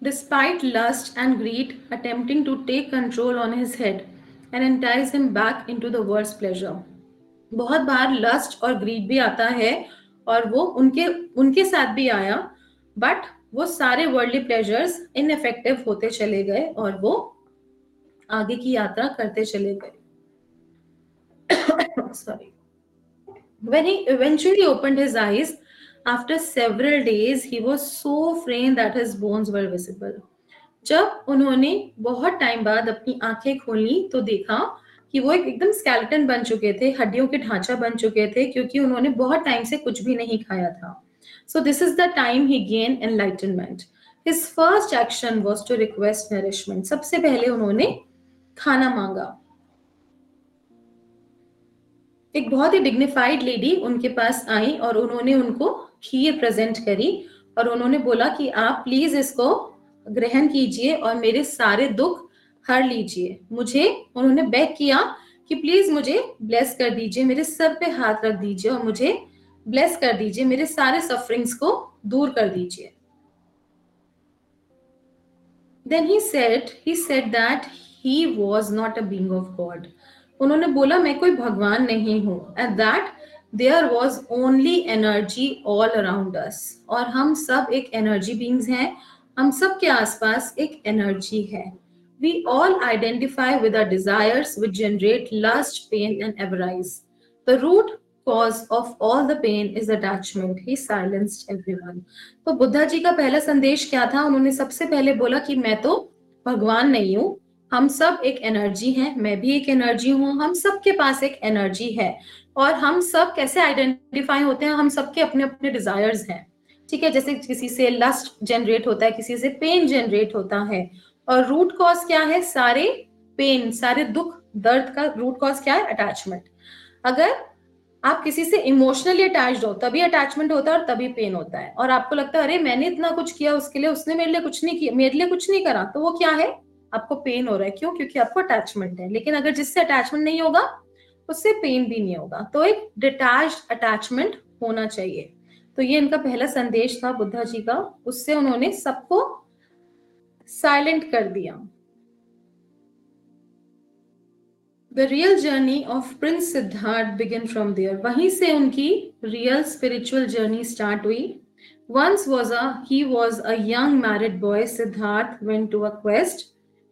Despite lust and greed attempting to take control on his head and entice him back into the world's pleasure. बहुत बार लस्ट और ग्रीड भी आता है और वो उनके उनके साथ भी आया, बट वो सारे वर्ल्डली प्लेजर्स इनइफेक्टिव होते चले गए और वो आगे की यात्रा करते चले गए। Sorry. When he eventually opened his eyes, after several days, he was so faint that his bones were visible. जब उन्होंने बहुत टाइम बाद अपनी आंखें खोली तो देखा कि वो एकदम स्केलेटन बन चुके थे, हड्डियों के ढांचा बन चुके थे, क्योंकि उन्होंने बहुत टाइम से कुछ भी नहीं खाया था। So this is the time he gained enlightenment. His first action was to request nourishment. सबसे पहले उन्होंने खाना मांगा। एक बहुत ही डिग्निफाइड लेडी उनके पास आई और उन्होंने उनको खीर प्रेजेंट करी और उन्होंने बोला कि आप प्लीज इसको ग्रहण कीजिए और मेरे सारे दुख हर लीजिए। मुझे उन्होंने बेग किया कि प्लीज मुझे ब्लेस कर दीजिए, मेरे सर पे हाथ रख दीजिए और मुझे ब्लेस कर दीजिए, मेरे सारे सफरिंग्स को दूर कर दीजिए। Then he said that he was not a being of God. उन्होंने बोला मैं कोई भगवान नहीं हूँ, and that there was only energy all around us. और हम सब एक एनर्जी बीइंग्स हैं, हम सब के आसपास एक एनर्जी है। We all identify with our desires which generate lust, pain and avarice. The root cause of all the pain is attachment. He silenced everyone. तो बुद्धा जी का पहला संदेश क्या था? उन्होंने सबसे पहले बोला कि मैं तो भगवान नहीं हूं, हम सब एक एनर्जी हैं, मैं भी एक एनर्जी हूं, हम सबके पास एक एनर्जी है और हम सब कैसे आइडेंटिफाई होते हैं, हम सबके अपने अपने डिजायर्स हैं, ठीक है। जैसे किसी से लस्ट जनरेट होता है, किसी से पेन जनरेट होता है, और रूट कॉज क्या है? सारे पेन, सारे दुख दर्द का रूट कॉज क्या है? अटैचमेंट। अगर आप किसी से इमोशनली अटैच्ड हो तभी अटैचमेंट होता है और तभी पेन होता है, और आपको लगता है अरे मैंने इतना कुछ किया उसके लिए, उसने मेरे लिए कुछ नहीं किया, मेरे लिए कुछ नहीं करा, तो वो क्या है? आपको पेन हो रहा है। क्यों? क्योंकि आपको अटैचमेंट है। लेकिन अगर जिससे अटैचमेंट नहीं होगा उससे पेन भी नहीं होगा। तो एक डिटैच्ड अटैचमेंट होना चाहिए। तो ये इनका पहला संदेश था बुद्धा जी का, उससे उन्होंने सबको साइलेंट कर दिया। The real journey of Prince Siddharth began from there. वहीं से उनकी real spiritual journey start हुई. He was a young married boy. Siddharth went to a quest,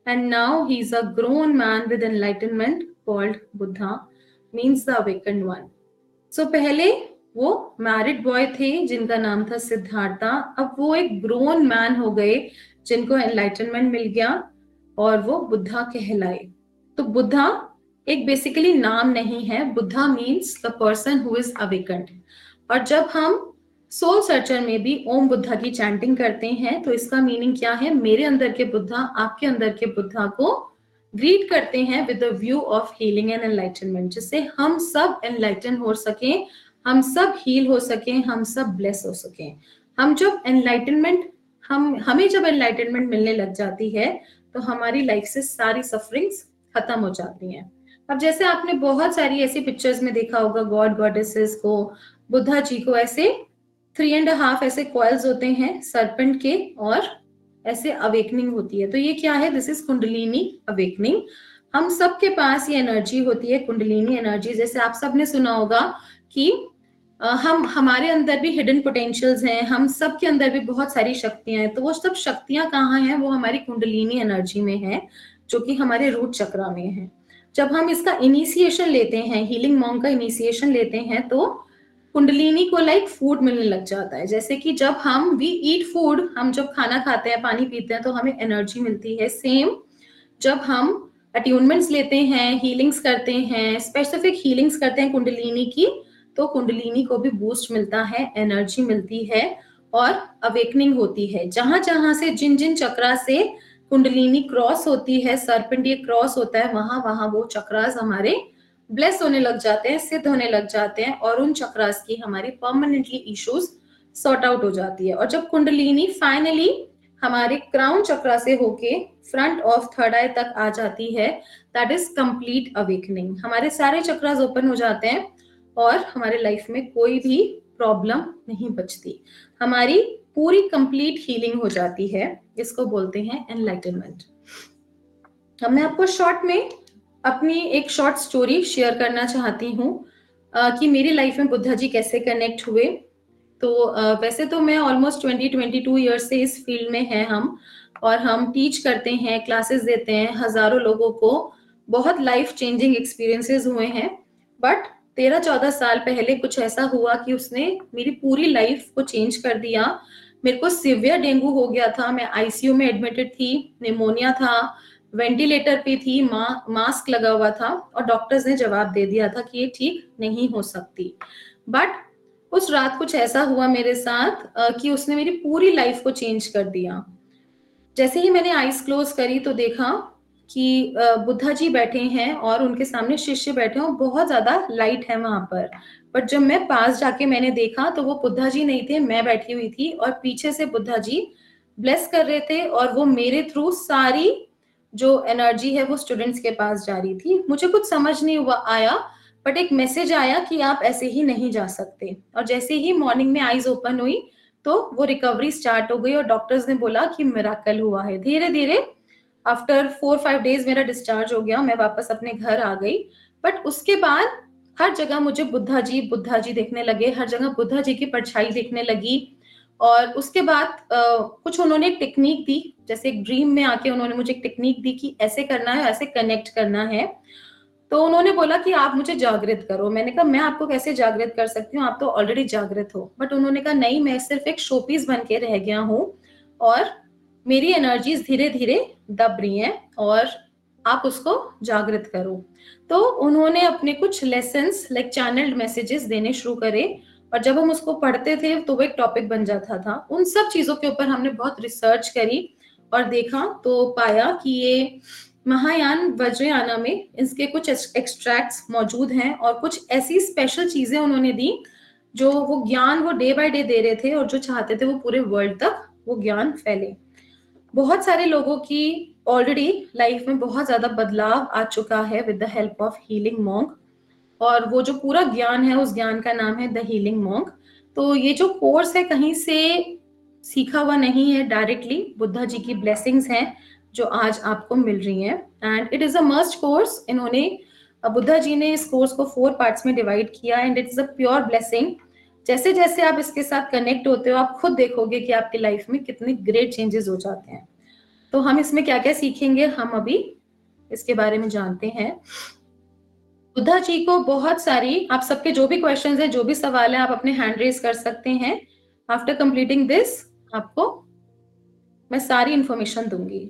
and now he's a grown man with enlightenment called Buddha, means the awakened one. So पहले वो married boy थे जिनका नाम था सिद्धार्था, अब वो एक ग्रोन मैन हो गए जिनको एनलाइटनमेंट मिल गया और वो बुद्धा कहलाए। तो बुद्धा एक बेसिकली नाम नहीं है, Buddha means the person who is awakened. और जब हम सोल सर्चर में भी ओम बुद्धा की चैंटिंग करते हैं तो इसका मीनिंग क्या है? मेरे अंदर के बुद्धा आपके अंदर के बुद्धा को ग्रीट करते हैं with the view of healing and enlightenment, जिससे हम सब एनलाइटन हो सके, हम सब हील हो सके, हम सब ब्लेस हो सके। हम जब एनलाइटनमेंट हमें जब एनलाइटनमेंट मिलने लग जाती है तो हमारी लाइफ से सारी सफरिंग्स खत्म हो जाती हैं। अब जैसे आपने बहुत सारी ऐसी पिक्चर्स में देखा होगा गॉड गॉडेसेस को, बुद्धा जी को ऐसे 3.5 ऐसे कॉइल्स होते हैं सर्पेंट के, और ऐसे अवेकनिंग होती है। तो ये क्या है? This is kundalini awakening. हम सबके पास ये एनर्जी होती है, कुंडलिनी एनर्जी। जैसे आप सबने सुना होगा कि हमारे अंदर भी हिडन पोटेंशियल्स हैं, हम सब के अंदर भी बहुत सारी शक्तियां हैं। तो वो सब शक्तियां कहाँ हैं? वो हमारी कुंडलिनी एनर्जी में है, जो कि हमारे रूट चक्रा में है। जब हम इसका इनिशिएशन लेते हैं, हीलिंग मॉन्क का इनिशिएशन लेते हैं, तो कुंडलिनी को लाइक फूड मिलने लग जाता है। जैसे कि जब हम वी ईट फूड, हम जब खाना खाते हैं, पानी पीते हैं, तो हमें एनर्जी मिलती है। सेम जब हम अट्यूनमेंट्स लेते हैं, हीलिंग्स करते हैं, स्पेसिफिक हीलिंग्स करते हैं कुंडलिनी की, तो कुंडलिनी को भी बूस्ट मिलता है, एनर्जी मिलती है और अवेकनिंग होती है। जहां जहां से जिन जिन चक्रा से कुंडलिनी क्रॉस होती है, सर्पेंट ये क्रॉस होता है, वहां वहां वो चक्रास हमारे ब्लेस होने लग जाते हैं, सिद्ध होने लग जाते हैं, और उन चक्रास की हमारी परमानेंटली इश्यूज सॉर्ट आउट हो जाती है। और जब कुंडलिनी फाइनली हमारे क्राउन चक्रा से होके फ्रंट ऑफ थर्ड आई तक आ जाती है, दैट इज कंप्लीट अवेकनिंग। हमारे सारे चक्रास ओपन हो जाते हैं और हमारे लाइफ में कोई भी प्रॉब्लम नहीं बचती, हमारी पूरी कंप्लीट हीलिंग हो जाती है। इसको बोलते हैं एनलाइटनमेंट। अब मैं आपको शॉर्ट में अपनी एक शॉर्ट स्टोरी शेयर करना चाहती हूँ कि मेरी लाइफ में बुद्धा जी कैसे कनेक्ट हुए। तो वैसे तो मैं ऑलमोस्ट 20-22 ईयर्स से इस फील्ड में है हम, और हम टीच करते हैं, क्लासेस देते हैं, हजारों लोगों को बहुत लाइफ चेंजिंग एक्सपीरियंसेस हुए हैं। बट 13-14 साल पहले कुछ ऐसा हुआ कि उसने मेरी पूरी लाइफ को चेंज कर दिया। मेरे को सिवियर डेंगू हो गया था, मैं आईसीयू में एडमिटेड थी, निमोनिया था, वेंटिलेटर पे थी, मास्क लगा हुआ था, और डॉक्टर्स ने जवाब दे दिया था कि ये ठीक नहीं हो सकती। बट उस रात कुछ ऐसा हुआ मेरे साथ कि उसने मेरी पूरी लाइफ को चेंज कर दिया। जैसे ही मैंने आईज क्लोज करी तो देखा कि बुद्धा जी बैठे हैं और उनके सामने शिष्य बैठे हैं, और बहुत ज्यादा लाइट है वहां पर। बट जब मैं पास जाके मैंने देखा तो वो बुद्धा जी नहीं थे, मैं बैठी हुई थी, और पीछे से बुद्धा जी ब्लेस कर रहे थे, और वो मेरे थ्रू सारी जो एनर्जी है वो स्टूडेंट्स के पास जा रही थी। मुझे कुछ समझ नहीं हुआ आया, बट एक मैसेज आया कि आप ऐसे ही नहीं जा सकते। और जैसे ही मॉर्निंग में आईज ओपन हुई तो वो रिकवरी स्टार्ट हो गई, और डॉक्टर्स ने बोला कि मिराकल हुआ है। धीरे धीरे आफ्टर 4-5 डेज मेरा डिस्चार्ज हो गया, मैं वापस अपने घर आ गई। बट उसके बाद हर जगह मुझे बुद्धा जी देखने लगे, हर जगह बुद्धा जी की परछाई देखने लगी। और उसके बाद कुछ उन्होंने एक टेक्निक दी, जैसे एक ड्रीम में आके उन्होंने मुझे एक टेक्निक दी कि ऐसे करना है, ऐसे कनेक्ट करना है। तो उन्होंने बोला कि आप मुझे जागृत करो। मैंने कहा मैं आपको कैसे जागृत कर सकती हूँ, आप तो ऑलरेडी जागृत हो। बट उन्होंने कहा नहीं, मैं सिर्फ एक शोपीस बन के रह गया हूँ और मेरी एनर्जीज धीरे धीरे दब रही हैं और आप उसको जागृत करो। तो उन्होंने अपने कुछ लेसन्स लाइक चैनल्ड मैसेजेस देने शुरू करे और जब हम उसको पढ़ते थे तो वो एक टॉपिक बन जाता था। उन सब चीजों के ऊपर हमने बहुत रिसर्च करी और देखा तो पाया कि ये महायान वज्रयाना में इसके कुछ एक्सट्रैक्ट्स मौजूद हैं और कुछ ऐसी स्पेशल चीजें उन्होंने दी जो वो ज्ञान वो डे बाय डे दे रहे थे और जो चाहते थे वो पूरे वर्ल्ड तक वो ज्ञान फैले। बहुत सारे लोगों की ऑलरेडी लाइफ में बहुत ज्यादा बदलाव आ चुका है with the help of healing monk, और वो जो पूरा ज्ञान है उस ज्ञान का नाम है द हीलिंग मॉन्क। तो ये जो कोर्स है कहीं से सीखा हुआ नहीं है, डायरेक्टली बुद्धा जी की ब्लेसिंग्स हैं जो आज आपको मिल रही हैं and it is a must course. इन्होंने बुद्धा जी ने इस कोर्स को 4 पार्ट्स में डिवाइड किया and it is a pure blessing. जैसे जैसे आप इसके साथ कनेक्ट होते हो आप खुद देखोगे कि आपकी लाइफ में कितने ग्रेट चेंजेस हो जाते हैं। तो हम इसमें क्या क्या सीखेंगे हम अभी इसके बारे में जानते हैं। बुद्धा जी को बहुत सारी, आप सबके जो भी क्वेश्चंस हैं जो भी सवाल है आप अपने हैंड रेज कर सकते हैं। आफ्टर कंप्लीटिंग दिस आपको मैं सारी इंफॉर्मेशन दूंगी।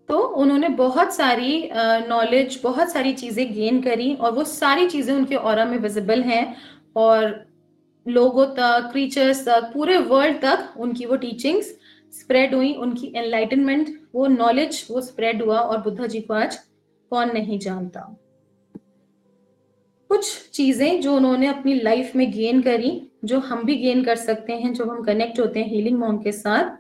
तो उन्होंने बहुत सारी नॉलेज बहुत सारी चीजें गेन करी और वो सारी चीजें उनके ऑरा में विजिबल हैं और लोगों तक, क्रीचर्स तक, पूरे वर्ल्ड तक उनकी वो टीचिंग्स स्प्रेड हुई, उनकी एनलाइटनमेंट, वो नॉलेज वो स्प्रेड हुआ और बुद्धा जी को आज कौन नहीं जानता। कुछ चीजें जो उन्होंने अपनी लाइफ में गेन करी जो हम भी गेन कर सकते हैं जब हम कनेक्ट होते हैं हीलिंग मॉन्क के साथ।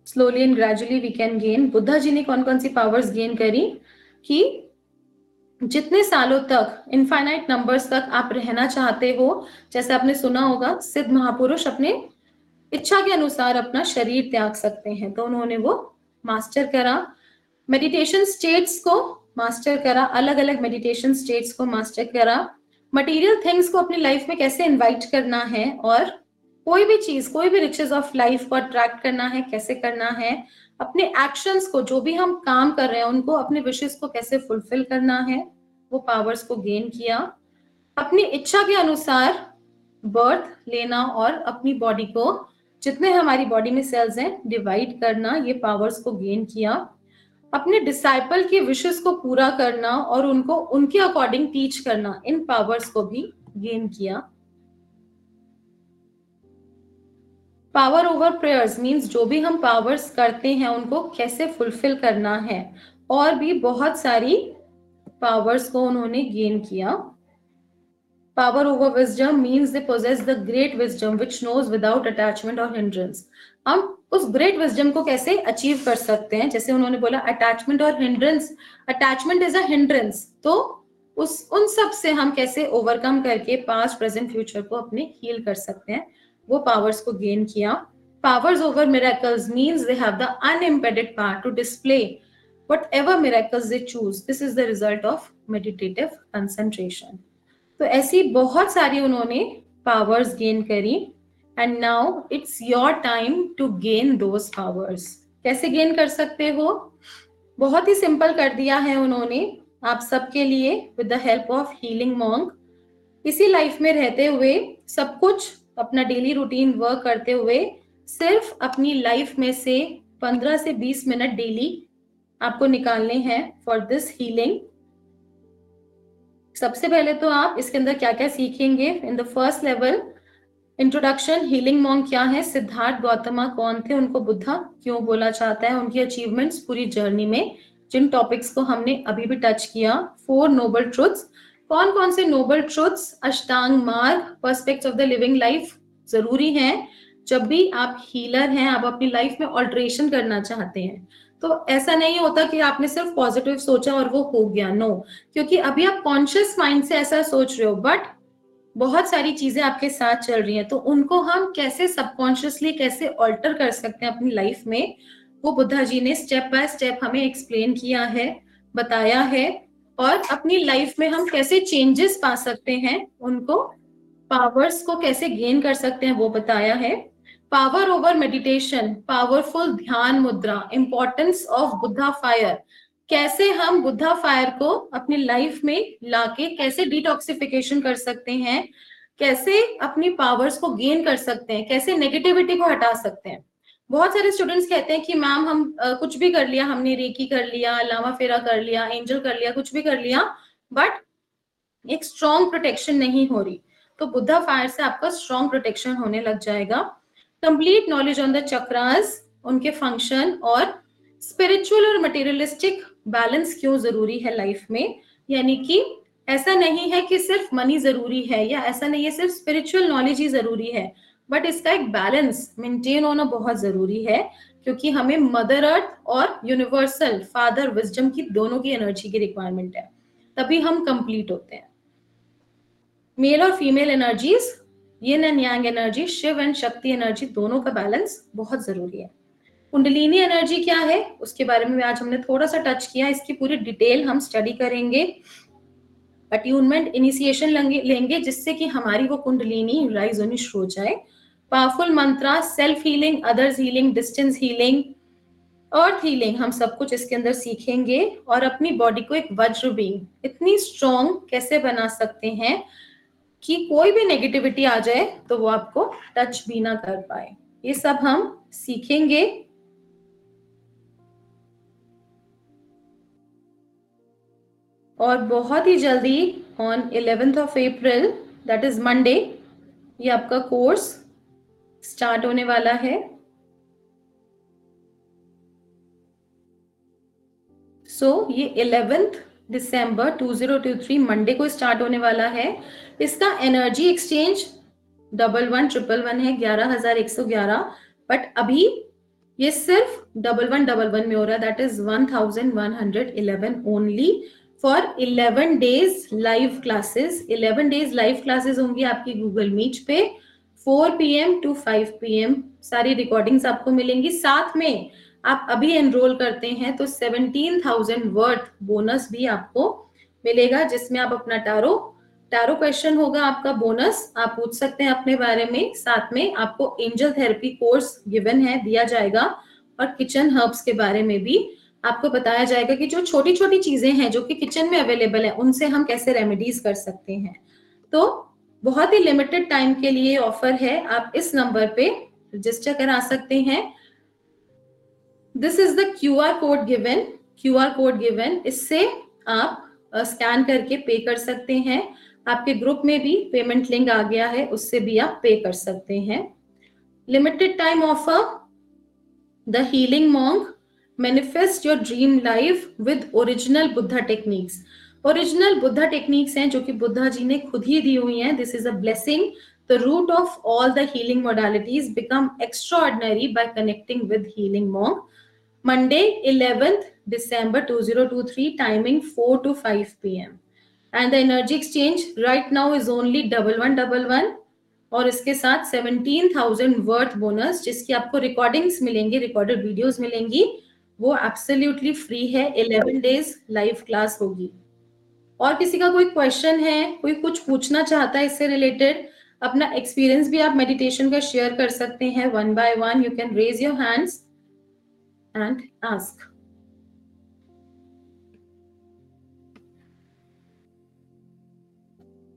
Slowly and gradually we can gain. Buddha ji ने कौन कौन सी पावर्स गेन करी कि जितने सालों तक, इनफाइनाइट नंबर्स तक आप रहना चाहते हो, जैसे आपने सुना होगा सिद्ध महापुरुष अपने इच्छा के अनुसार अपना शरीर त्याग सकते हैं, तो उन्होंने वो मास्टर करा। मेडिटेशन स्टेट्स को मास्टर करा, अलग अलग मेडिटेशन स्टेट्स को मास्टर करा। मटेरियल थिंग्स को अपनी लाइफ में कैसे इनवाइट करना है और कोई भी चीज, कोई भी रिचेस ऑफ लाइफ को अट्रैक्ट करना है कैसे करना है। अपने एक्शंस को, जो भी हम काम कर रहे हैं उनको, अपने विशेस को कैसे फुलफिल करना है, वो पावर्स को गेन किया। अपनी इच्छा के अनुसार बर्थ लेना और अपनी बॉडी को, जितने हमारी बॉडी में सेल्स हैं, डिवाइड करना, ये पावर्स को गेन किया। अपने डिसाइपल की विशेस को पूरा करना और उनको उनके अकॉर्डिंग टीच करना, इन पावर्स को भी गेन किया। पावर ओवर प्रेयर्स मींस जो भी हम पावर्स करते हैं उनको कैसे फुलफिल करना है, और भी बहुत सारी पावर्स को उन्होंने गेन किया। Power over wisdom means they possess the great wisdom which knows without attachment और हिंड्रेंस। हम उस ग्रेट विजडम को कैसे अचीव कर सकते हैं, जैसे उन्होंने बोला अटैचमेंट और hindrance, attachment is a hindrance, तो उन सब से हम कैसे ओवरकम करके पास्ट प्रेजेंट फ्यूचर को अपने हील कर सकते हैं, वो पावर्स को गेन किया। Powers over miracles means they have the unimpeded power to display whatever miracles they choose. This is the result of meditative concentration. तो ऐसी बहुत सारी उन्होंने पावर्स गेन करी and now it's your time to gain those powers. कैसे gain कर सकते हो? बहुत ही सिंपल कर दिया है उन्होंने आप सबके लिए with the help of healing monk. इसी लाइफ में रहते हुए, सब कुछ अपना डेली रूटीन वर्क करते हुए, सिर्फ अपनी लाइफ में से 15 से 20 मिनट डेली आपको निकालने हैं फॉर दिस हीलिंग। सबसे पहले तो आप इसके अंदर क्या क्या सीखेंगे। In the first level introduction, healing monk क्या है, सिद्धार्थ गौतमा कौन थे, उनको बुद्धा क्यों बोला जाता है, उनकी अचीवमेंट्स पूरी जर्नी में, जिन टॉपिक्स को हमने अभी भी टच किया। 4 नोबल ट्रुथ्स, कौन कौन से नोबल ट्रुथ्स, अष्टांग मार्ग, पर्सपेक्ट्स ऑफ द लिविंग लाइफ जरूरी हैं जब भी आप हीलर हैं, आप अपनी लाइफ में ऑल्टरेशन करना चाहते हैं। तो ऐसा नहीं होता कि आपने सिर्फ पॉजिटिव सोचा और वो हो गया, नो, क्योंकि अभी आप कॉन्शियस माइंड से ऐसा सोच रहे हो बट बहुत सारी चीजें आपके साथ चल रही हैं, तो उनको हम कैसे सबकॉन्शियसली कैसे ऑल्टर कर सकते हैं अपनी लाइफ में, वो बुद्धा जी ने स्टेप बाय स्टेप हमें एक्सप्लेन किया है, बताया है, और अपनी लाइफ में हम कैसे चेंजेस पा सकते हैं, उनको पावर्स को कैसे गेन कर सकते हैं वो बताया है। पावर ओवर मेडिटेशन, पावरफुल ध्यान मुद्रा, इंपॉर्टेंस ऑफ बुद्धा फायर, कैसे हम बुद्धा फायर को अपनी लाइफ में लाके कैसे डिटॉक्सिफिकेशन कर सकते हैं, कैसे अपनी पावर्स को गेन कर सकते हैं, कैसे नेगेटिविटी को हटा सकते हैं। बहुत सारे स्टूडेंट्स कहते हैं कि मैम हम कुछ भी कर लिया, हमने रेकी कर लिया, लामा फेरा कर लिया, एंजल कर लिया, कुछ भी कर लिया, बट एक स्ट्रॉन्ग प्रोटेक्शन नहीं हो रही। तो बुद्धा फायर से आपका स्ट्रॉन्ग प्रोटेक्शन होने लग जाएगा। Complete knowledge on the chakras, उनके फंक्शन, और स्पिरिचुअल और मटेरियलिस्टिक बैलेंस क्यों जरूरी है लाइफ में। यानी कि ऐसा नहीं है कि सिर्फ मनी जरूरी है, या ऐसा नहीं है सिर्फ स्पिरिचुअल नॉलेज ही जरूरी है, बट इसका एक बैलेंस मेंटेन होना बहुत जरूरी है, क्योंकि हमें मदर अर्थ और यूनिवर्सल फादर विजडम की दोनों की एनर्जी की रिक्वायरमेंट है, तभी हम कंप्लीट होते हैं। मेल और female energies, yin and yang energy, Shiva and Shakti energy, दोनों का बैलेंस बहुत जरूरी है। कुंडलिनी एनर्जी क्या है उसके बारे में आज हमने थोड़ा सा टच किया, इसकी पूरी डिटेल हम स्टडी करेंगे, अट्यूनमेंट इनिशिएशन लेंगे जिससे कि हमारी वो कुंडलिनी राइज होनी शुरू हो जाए। Powerful mantra, self healing, others healing, distance healing, earth healing, हम सब कुछ इसके अंदर सीखेंगे। और अपनी बॉडी को एक वज्र बींग इतनी स्ट्रॉन्ग कैसे बना सकते हैं कि कोई भी नेगेटिविटी आ जाए तो वो आपको टच भी ना कर पाए, ये सब हम सीखेंगे। और बहुत ही जल्दी on 11th of April, that is Monday, ये आपका कोर्स स्टार्ट होने वाला है। ये 11th दिसंबर 2023 मंडे को स्टार्ट होने वाला है। इसका एनर्जी एक्सचेंज 1111 है, 11,111, बट अभी ये सिर्फ 1111 में हो रहा है, that is 1111 only for 11 days live classes. 11 days live classes होंगी आपकी गूगल मीट पे 4 PM to 5 PM, सारी रिकॉर्डिंग्स आपको मिलेंगी। साथ में आप अभी एनरोल करते हैं तो 17,000 वर्थ बोनस भी आपको मिलेगा, जिसमें आप अपना टैरो क्वेश्चन होगा आपका बोनस, आप पूछ सकते हैं अपने बारे में। साथ में आपको एंजल थेरेपी कोर्स गिवन है, दिया जाएगा, और किचन हर्ब्स के बारे में भी आपको बताया जाएगा कि जो छोटी छोटी चीजें हैं जो कि किचन में अवेलेबल है उनसे हम कैसे रेमेडीज कर सकते हैं। तो बहुत ही लिमिटेड टाइम के लिए ऑफर है, आप इस नंबर पे रजिस्टर करा सकते हैं। This is the QR code given, इससे आप स्कैन करके पे कर सकते हैं। आपके ग्रुप में भी पेमेंट लिंक आ गया है, उससे भी आप पे कर सकते हैं। Limited time offer, the healing monk, manifest your dream life with original Buddha techniques. Original Buddha techniques हैं जो कि बुद्धा जी ने खुद ही दी हुई हैं। This is a blessing, the root of all the healing modalities become extraordinary by connecting with healing monk. Monday 11th December 2023, timing 4 to 5 PM, and the energy exchange right now is only 1111, और इसके साथ 17,000 worth bonus, जिसकी आपको recordings मिलेंगी, recorded videos मिलेंगी, वो absolutely free है। 11 days live class होगी। और किसी का कोई क्वेश्चन है, कोई कुछ पूछना चाहता है इससे रिलेटेड, अपना एक्सपीरियंस भी आप मेडिटेशन का शेयर कर सकते हैं। One by one you can raise your hands and ask.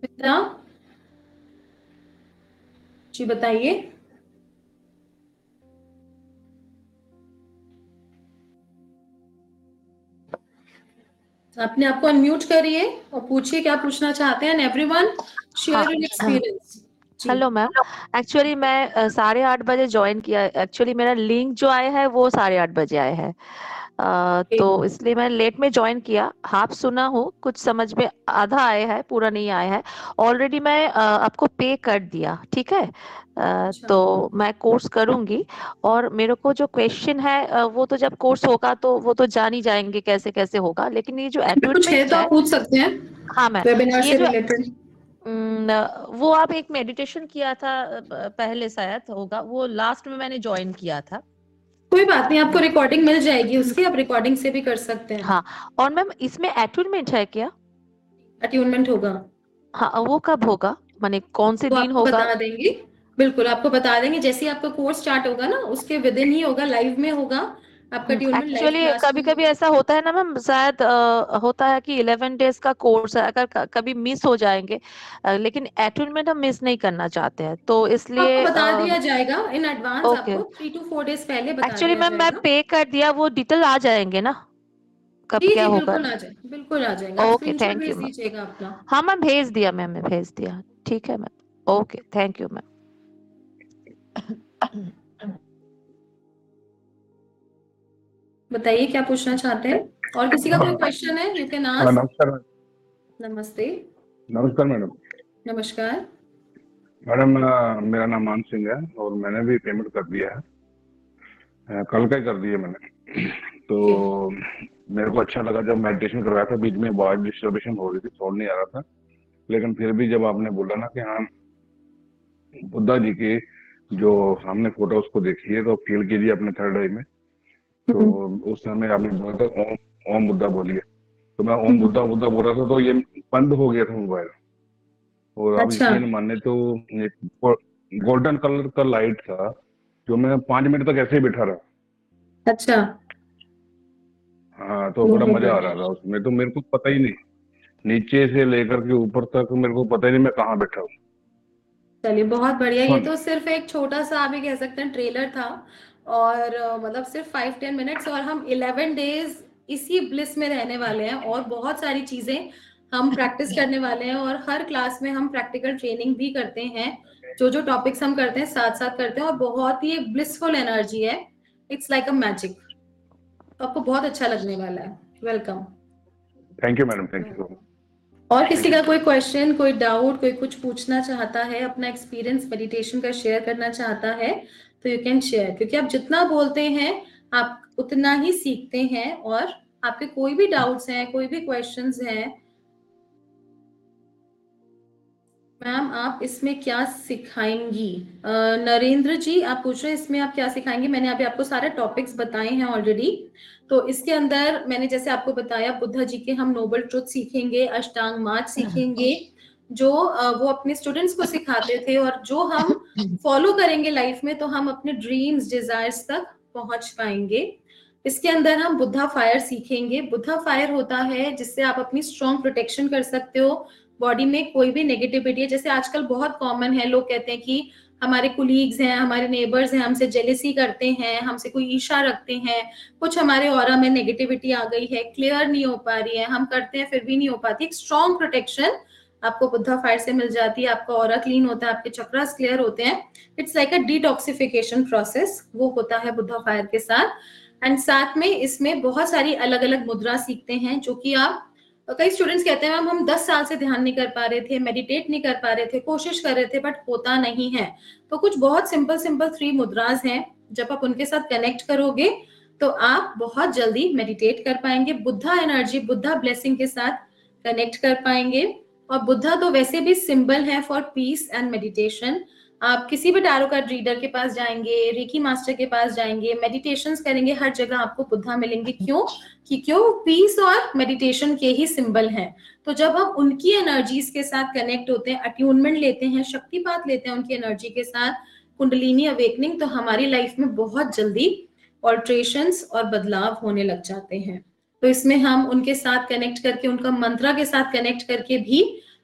Mitra ji बताइए। अपने आपको अनम्यूट करिए और पूछिए क्या पूछना चाहते हैं। Everyone share your experience. Hello ma'am, actually मैं 8:30 बजे ज्वाइन किया। एक्चुअली मेरा लिंक जो आया है वो 8:30 बजे आया है, तो इसलिए मैं लेट में ज्वाइन किया। हाफ सुना हूँ, कुछ समझ में आधा आया है, पूरा नहीं आया है। ऑलरेडी मैं आपको पे कर दिया, ठीक है। तो मैं कोर्स करूंगी, और मेरे को जो क्वेश्चन है वो तो जब कोर्स होगा तो वो तो जान ही जाएंगे कैसे कैसे होगा, लेकिन ये जो अटूनमेंट तो है, आप पूछ सकते हैं हाँ मैम, वेबिनार ये से जो रिलेटेड। वो आप एक मेडिटेशन किया था पहले, शायद होगा वो, लास्ट में मैंने ज्वाइन किया था। कोई बात नहीं, आपको रिकॉर्डिंग मिल जाएगी उसकी, आप रिकॉर्डिंग से भी कर सकते हैं। हाँ, और मैम इसमें अटूनमेंट है क्या? अट्यूनमेंट होगा। हाँ, वो कब होगा, माने कौन से वो दिन आपको होगा? बता देंगे, बिल्कुल आपको बता देंगे। जैसे ही आपका कोर्स स्टार्ट होगा ना, उसके विद इन ही होगा, लाइव में होगा। आपका ट्यूनमेंट लाइव एक्चुअली क्लास कभी में कभी होगा। ऐसा होता है ना मैम, शायद होता है कि 11 डेज का कोर्स है, अगर कभी मिस हो जाएंगे, लेकिन अटेनमेंट हम मिस नहीं करना चाहते हैं, तो आपको इसलिए बता दिया जाएगा इन एडवांस, ओके। आपको 3 to 4 days पहले बता एक्चुअली दिया मैम मैं जाएगा। पे कर दिया, वो डिटेल आ जाएंगे ना, कब जी क्या जी होगा। बिल्कुल आ जाए, बिल्कुल आ जाएगा। आप ओके, स्क्रीनशॉट थैंक यू भेज मैम। दीजिएगा अपना। हाँ मैम, भेज दिया मैम, मैं भेज दिया। ठीक है ma'am, okay, thank you ma'am. बताइए क्या पूछना चाहते हैं, और किसी का कोई क्वेश्चन है यू कैन हाँ, आस्क। नमस्कार। नमस्ते। नमस्कार मैडम। नमस्कार। मैडम, मेरा नाम मान सिंह है और मैंने भी पेमेंट कर दिया है। कल का ही कर दिया मैंने। तो ओके। मेरे को अच्छा लगा जब मेडिटेशन करवाया था, बीच में वॉइस डिस्टर्बेशन हो रही थी, साउंड नहीं आ रहा था। लेकिन फिर भी जब आपने बोला ना कि हाँ, बुद्धा जी की जो सामने फोटो उसको देखिए तो फील कीजिए अपने थर्ड आई में। तो उस समय आपने बोला था ओम, ओम बुद्धा बोलिए। तो मैं ओम बुद्धा बुद्धा बोल रहा था, तो ये बंद हो गया था मोबाइल। और आप अच्छा। यकीन माने तो एक गोल्डन कलर का लाइट था, जो मैं 5 मिनट तक ऐसे ही बैठा रहा। अच्छा। हाँ, तो बड़ा बहुत मजा आ बढ़िया। रहा था उसमें, तो मेरे को पता ही नहीं, नीचे से लेकर के ऊपर तक मेरे को पता ही नहीं मैं कहाँ बैठा हूँ। चलिए बहुत बढ़िया। ये फन। तो सिर्फ एक छोटा सा आप ये कह सकते हैं ट्रेलर था, और मतलब सिर्फ 5-10 मिनट्स, और हम 11 days इसी ब्लिस में रहने वाले हैं, और बहुत सारी चीजें हम प्रैक्टिस करने वाले हैं, और हर क्लास में हम प्रैक्टिकल ट्रेनिंग भी करते हैं। जो जो टॉपिक्स हम करते हैं साथ साथ करते हैं, और बहुत ही एक ब्लिसफुल एनर्जी है। It's like a magic. आपको बहुत अच्छा लगने वाला है। Welcome. Thank you madam, thank you. और थैंक किसी यू। का कोई क्वेश्चन, कोई डाउट, कोई कुछ पूछना चाहता है, अपना एक्सपीरियंस मेडिटेशन का शेयर करना चाहता है, तो यू कैन शेयर, क्योंकि आप जितना बोलते हैं आप उतना ही सीखते हैं। और आपके कोई भी डाउट्स हैं, कोई भी क्वेश्चंस हैं। मैम आप इसमें क्या सिखाएंगी? नरेंद्र जी आप पूछ रहे हैं इसमें आप क्या सिखाएंगे। मैंने अभी आपको सारे टॉपिक्स बताए हैं ऑलरेडी। तो इसके अंदर मैंने जैसे आपको बताया, बुद्धा जी के हम नोबल ट्रुथ सीखेंगे, अष्टांग मार्ग सीखेंगे, जो वो अपने स्टूडेंट्स को सिखाते थे, और जो हम फॉलो करेंगे लाइफ में, तो हम अपने ड्रीम्स डिजायर्स तक पहुंच पाएंगे। इसके अंदर हम बुद्धा फायर सीखेंगे। बुद्धा फायर होता है जिससे आप अपनी स्ट्रॉन्ग प्रोटेक्शन कर सकते हो। बॉडी में कोई भी नेगेटिविटी है, जैसे आजकल बहुत कॉमन है, लोग कहते हैं कि हमारे कुलीग्स हैं, हमारे नेबर्स हैं, हमसे जेलेसी करते हैं, हमसे कोई ईर्ष्या रखते हैं, कुछ हमारे ऑरा में नेगेटिविटी आ गई है, क्लियर नहीं हो पा रही है, हम करते हैं फिर भी नहीं हो पाती। एक स्ट्रॉन्ग प्रोटेक्शन आपको बुद्धा फायर से मिल जाती है। आपका ऑरा क्लीन होता है, आपके चक्रास क्लियर होते हैं। It's like a detoxification process, वो होता है बुद्धा फायर के साथ। एंड साथ में इसमें बहुत सारी अलग अलग मुद्रा सीखते हैं, जो कि आप, कई स्टूडेंट्स कहते हैं मैम हम 10 साल से ध्यान नहीं कर पा रहे थे, मेडिटेट नहीं कर पा रहे थे, कोशिश कर रहे थे बट होता नहीं है। तो कुछ बहुत सिंपल सिंपल 3 मुद्रास हैं, जब आप उनके साथ कनेक्ट करोगे तो आप बहुत जल्दी मेडिटेट कर पाएंगे, बुद्धा एनर्जी, बुद्धा ब्लेसिंग के साथ कनेक्ट कर पाएंगे। और बुद्धा तो वैसे भी सिंबल है फॉर पीस एंड मेडिटेशन। आप किसी भी टैरो कार्ड रीडर के पास जाएंगे, रेकी मास्टर के पास जाएंगे, मेडिटेशंस करेंगे, हर जगह आपको बुद्धा मिलेंगे। क्यों? कि क्यों, पीस और मेडिटेशन के ही सिंबल हैं। तो जब हम उनकी एनर्जीज के साथ कनेक्ट होते हैं, अट्यूनमेंट लेते हैं, शक्तिपात लेते हैं उनकी एनर्जी के साथ, कुंडलिनी अवेकनिंग, तो हमारी लाइफ में बहुत जल्दी ऑल्ट्रेशंस और बदलाव होने लग जाते हैं। तो इसमें हम उनके साथ कनेक्ट करके, उनका मंत्रा के साथ कनेक्ट करके भी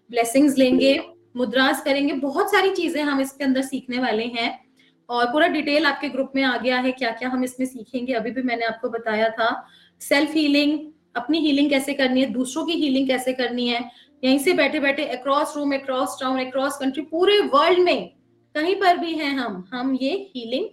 ब्लेसिंग्स लेंगे, मुद्रास करेंगे, बहुत सारी चीजें हम इसके अंदर सीखने वाले हैं। और पूरा डिटेल आपके ग्रुप में आ गया है, क्या क्या हम इसमें सीखेंगे, अभी भी मैंने आपको बताया था। सेल्फ हीलिंग, अपनी हीलिंग कैसे करनी है, दूसरों की हीलिंग कैसे करनी है, यहीं से बैठे बैठे across room, across town, across country, पूरे वर्ल्ड में कहीं पर भी हैं हम ये हीलिंग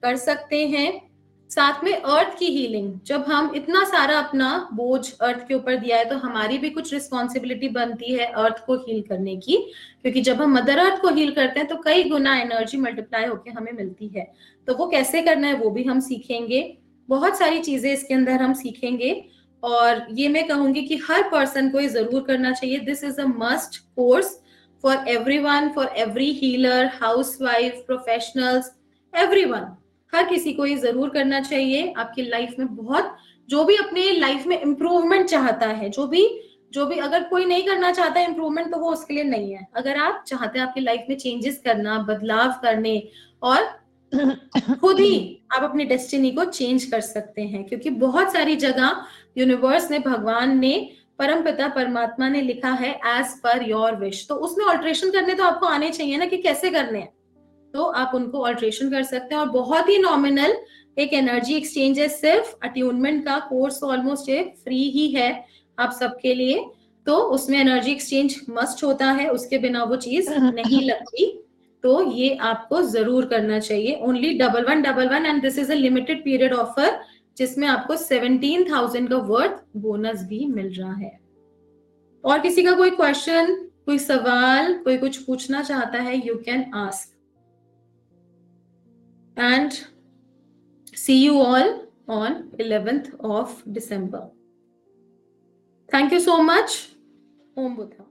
कर सकते हैं। साथ में अर्थ की हीलिंग, जब हम इतना सारा अपना बोझ अर्थ के ऊपर दिया है, तो हमारी भी कुछ रिस्पॉन्सिबिलिटी बनती है अर्थ को हील करने की, क्योंकि जब हम मदर अर्थ को हील करते हैं तो कई गुना एनर्जी मल्टीप्लाई होकर हमें मिलती है। तो वो कैसे करना है वो भी हम सीखेंगे। बहुत सारी चीजें इसके अंदर हम सीखेंगे, और ये मैं कहूंगी कि हर पर्सन को ये जरूर करना चाहिए। This is a must course for everyone, for every healer, housewife, professionals, everyone. हर किसी को ये जरूर करना चाहिए। आपकी लाइफ में बहुत, जो भी अपने लाइफ में इंप्रूवमेंट चाहता है, जो भी अगर कोई नहीं करना चाहता है इंप्रूवमेंट, तो वो उसके लिए नहीं है। अगर आप चाहते हैं आपकी लाइफ में चेंजेस करना, बदलाव करने, और खुद ही आप अपनी डेस्टिनी को चेंज कर सकते हैं, क्योंकि बहुत सारी जगह यूनिवर्स ने, भगवान ने, परमपिता परमात्मा ने लिखा है एज पर योर विश, तो उसमें ऑल्ट्रेशन करने तो आपको आने चाहिए ना कि कैसे करने हैं, तो आप उनको ऑल्ट्रेशन कर सकते हैं। और बहुत ही नॉमिनल एक एनर्जी एक्सचेंज है, सिर्फ अट्यूनमेंट का कोर्स ऑलमोस्ट ये फ्री ही है आप सबके लिए, तो उसमें एनर्जी एक्सचेंज मस्ट होता है, उसके बिना वो चीज नहीं लगती, तो ये आपको जरूर करना चाहिए। Only 1111 and this is a limited period offer, जिसमें आपको 17,000 का वर्थ बोनस भी मिल रहा है। और किसी का कोई क्वेश्चन, कोई सवाल, कोई कुछ पूछना चाहता है, you can ask. And see you all on 11th of December. Thank you so much. Om Buddha.